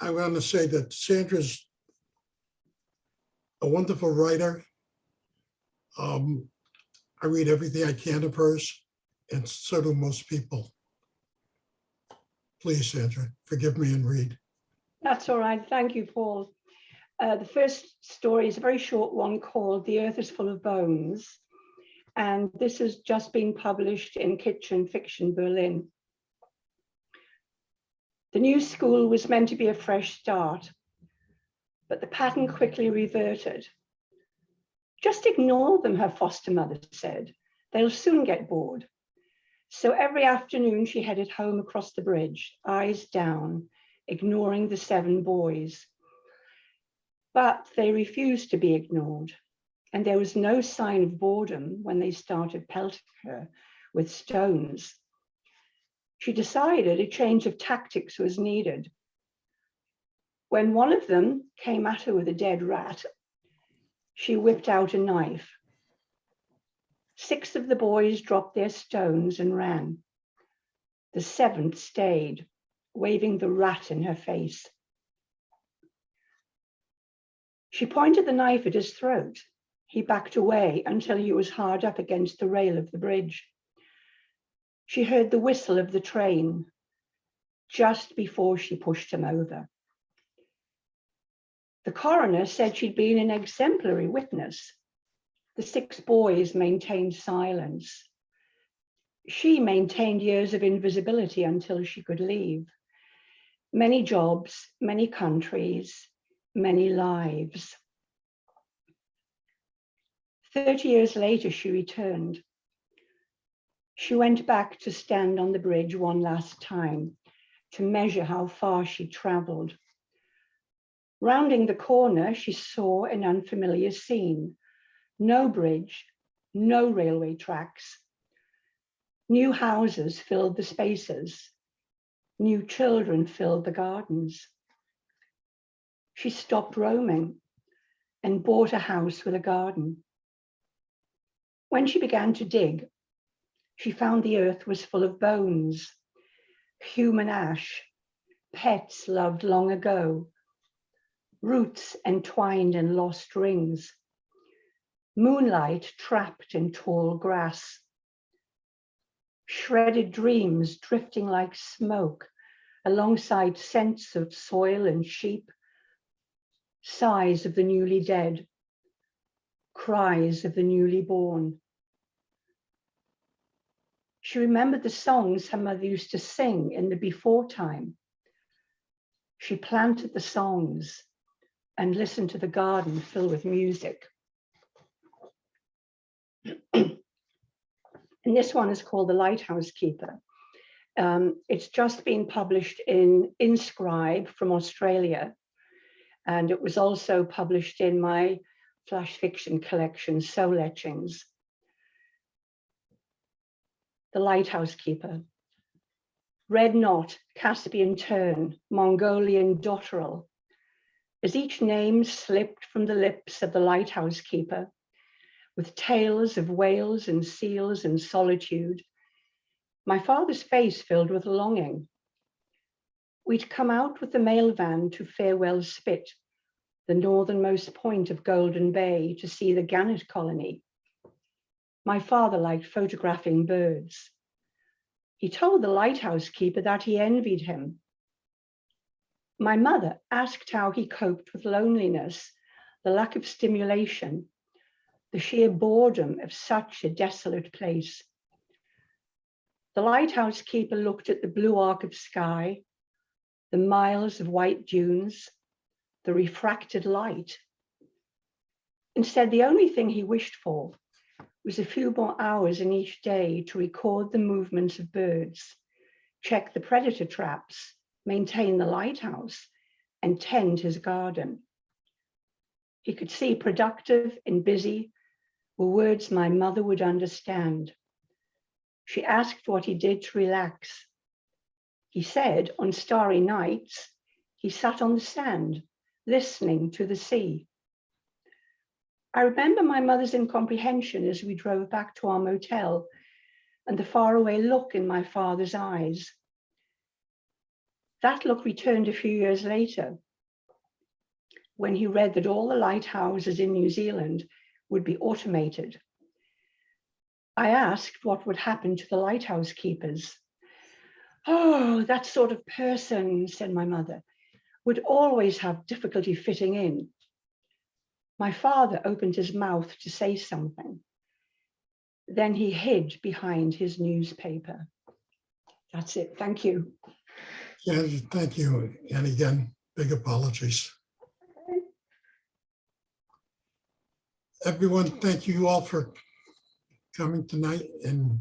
I want to say that Sandra's a wonderful writer. I read everything I can of hers, and so do most people. Please, Sandra, forgive me and read. That's all right. Thank you, Paul. The first story is a very short one called The Earth is Full of Bones. And this has just been published in Kitchen Fiction Berlin. The new school was meant to be a fresh start, but the pattern quickly reverted. Just ignore them, her foster mother said. They'll soon get bored. So every afternoon she headed home across the bridge, eyes down, ignoring the 7 boys. But they refused to be ignored. And there was no sign of boredom when they started pelting her with stones. She decided a change of tactics was needed. When one of them came at her with a dead rat, she whipped out a knife. 6 of the boys dropped their stones and ran. The 7th stayed, waving the rat in her face. She pointed the knife at his throat. He backed away until he was hard up against the rail of the bridge. She heard the whistle of the train just before she pushed him over. The coroner said she'd been an exemplary witness. The 6 boys maintained silence. She maintained years of invisibility until she could leave. Many jobs, many countries, many lives. 30 years later, she returned. She went back to stand on the bridge one last time to measure how far she traveled. Rounding the corner, she saw an unfamiliar scene. No bridge, no railway tracks. New houses filled the spaces. New children filled the gardens. She stopped roaming and bought a house with a garden. When she began to dig, she found the earth was full of bones, human ash, pets loved long ago, roots entwined in lost rings, moonlight trapped in tall grass, shredded dreams drifting like smoke alongside scents of soil and sheep, sighs of the newly dead, cries of the newly born. She remembered the songs her mother used to sing in the before time. She planted the songs and listened to the garden filled with music. And this one is called The Lighthouse Keeper. It's just been published in Inscribe from Australia. And it was also published in my flash fiction collection, Soul Etchings. The Lighthouse Keeper. Red knot, Caspian tern, Mongolian dotterel. As each name slipped from the lips of the lighthouse keeper, with tales of whales and seals and solitude, my father's face filled with longing. We'd come out with the mail van to Farewell Spit, the northernmost point of Golden Bay, to see the gannet colony. My father liked photographing birds. He told the lighthouse keeper that he envied him. My mother asked how he coped with loneliness, the lack of stimulation, the sheer boredom of such a desolate place. The lighthouse keeper looked at the blue arc of sky, the miles of white dunes, the refracted light, and said the only thing he wished for was a few more hours in each day to record the movements of birds, check the predator traps, maintain the lighthouse, and tend his garden. He could see productive and busy were words my mother would understand. She asked what he did to relax. He said on starry nights, he sat on the sand, listening to the sea. I remember my mother's incomprehension as we drove back to our motel and the faraway look in my father's eyes. That look returned a few years later when he read that all the lighthouses in New Zealand would be automated. I asked what would happen to the lighthouse keepers. Oh, that sort of person, said my mother, would always have difficulty fitting in. My father opened his mouth to say something. Then he hid behind his newspaper. That's it. Thank you. Yeah, thank you. And again, big apologies. Everyone, thank you all for coming tonight and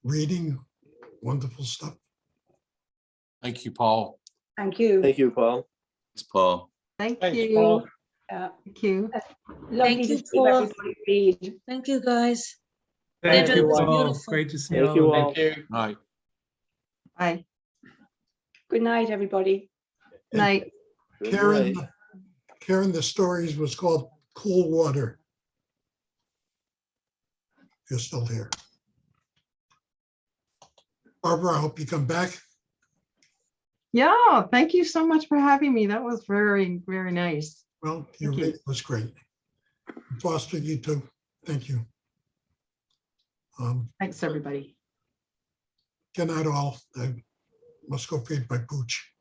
reading wonderful stuff. Thank you, Paul. Thank you. Thank you, Paul. Thanks, Paul. Thank Thanks, you. Paul. Thank you. Lovely Thank to you, see Paul. everybody read. Thank you, guys. Thank Sandra, you it was all. beautiful. Great to see Thank all you of you. all. Thank you. Right. Bye. Good night, everybody. Night. Good Karen, night. Karen, the stories was called Cool Water. You're still here. Barbara, I hope you come back. Yeah, thank you so much for having me. That was very, very nice. Well, your Thank you. reading was great. Foster, you too. Thank you. Thanks, everybody. Good night all. I must go feed my pooch.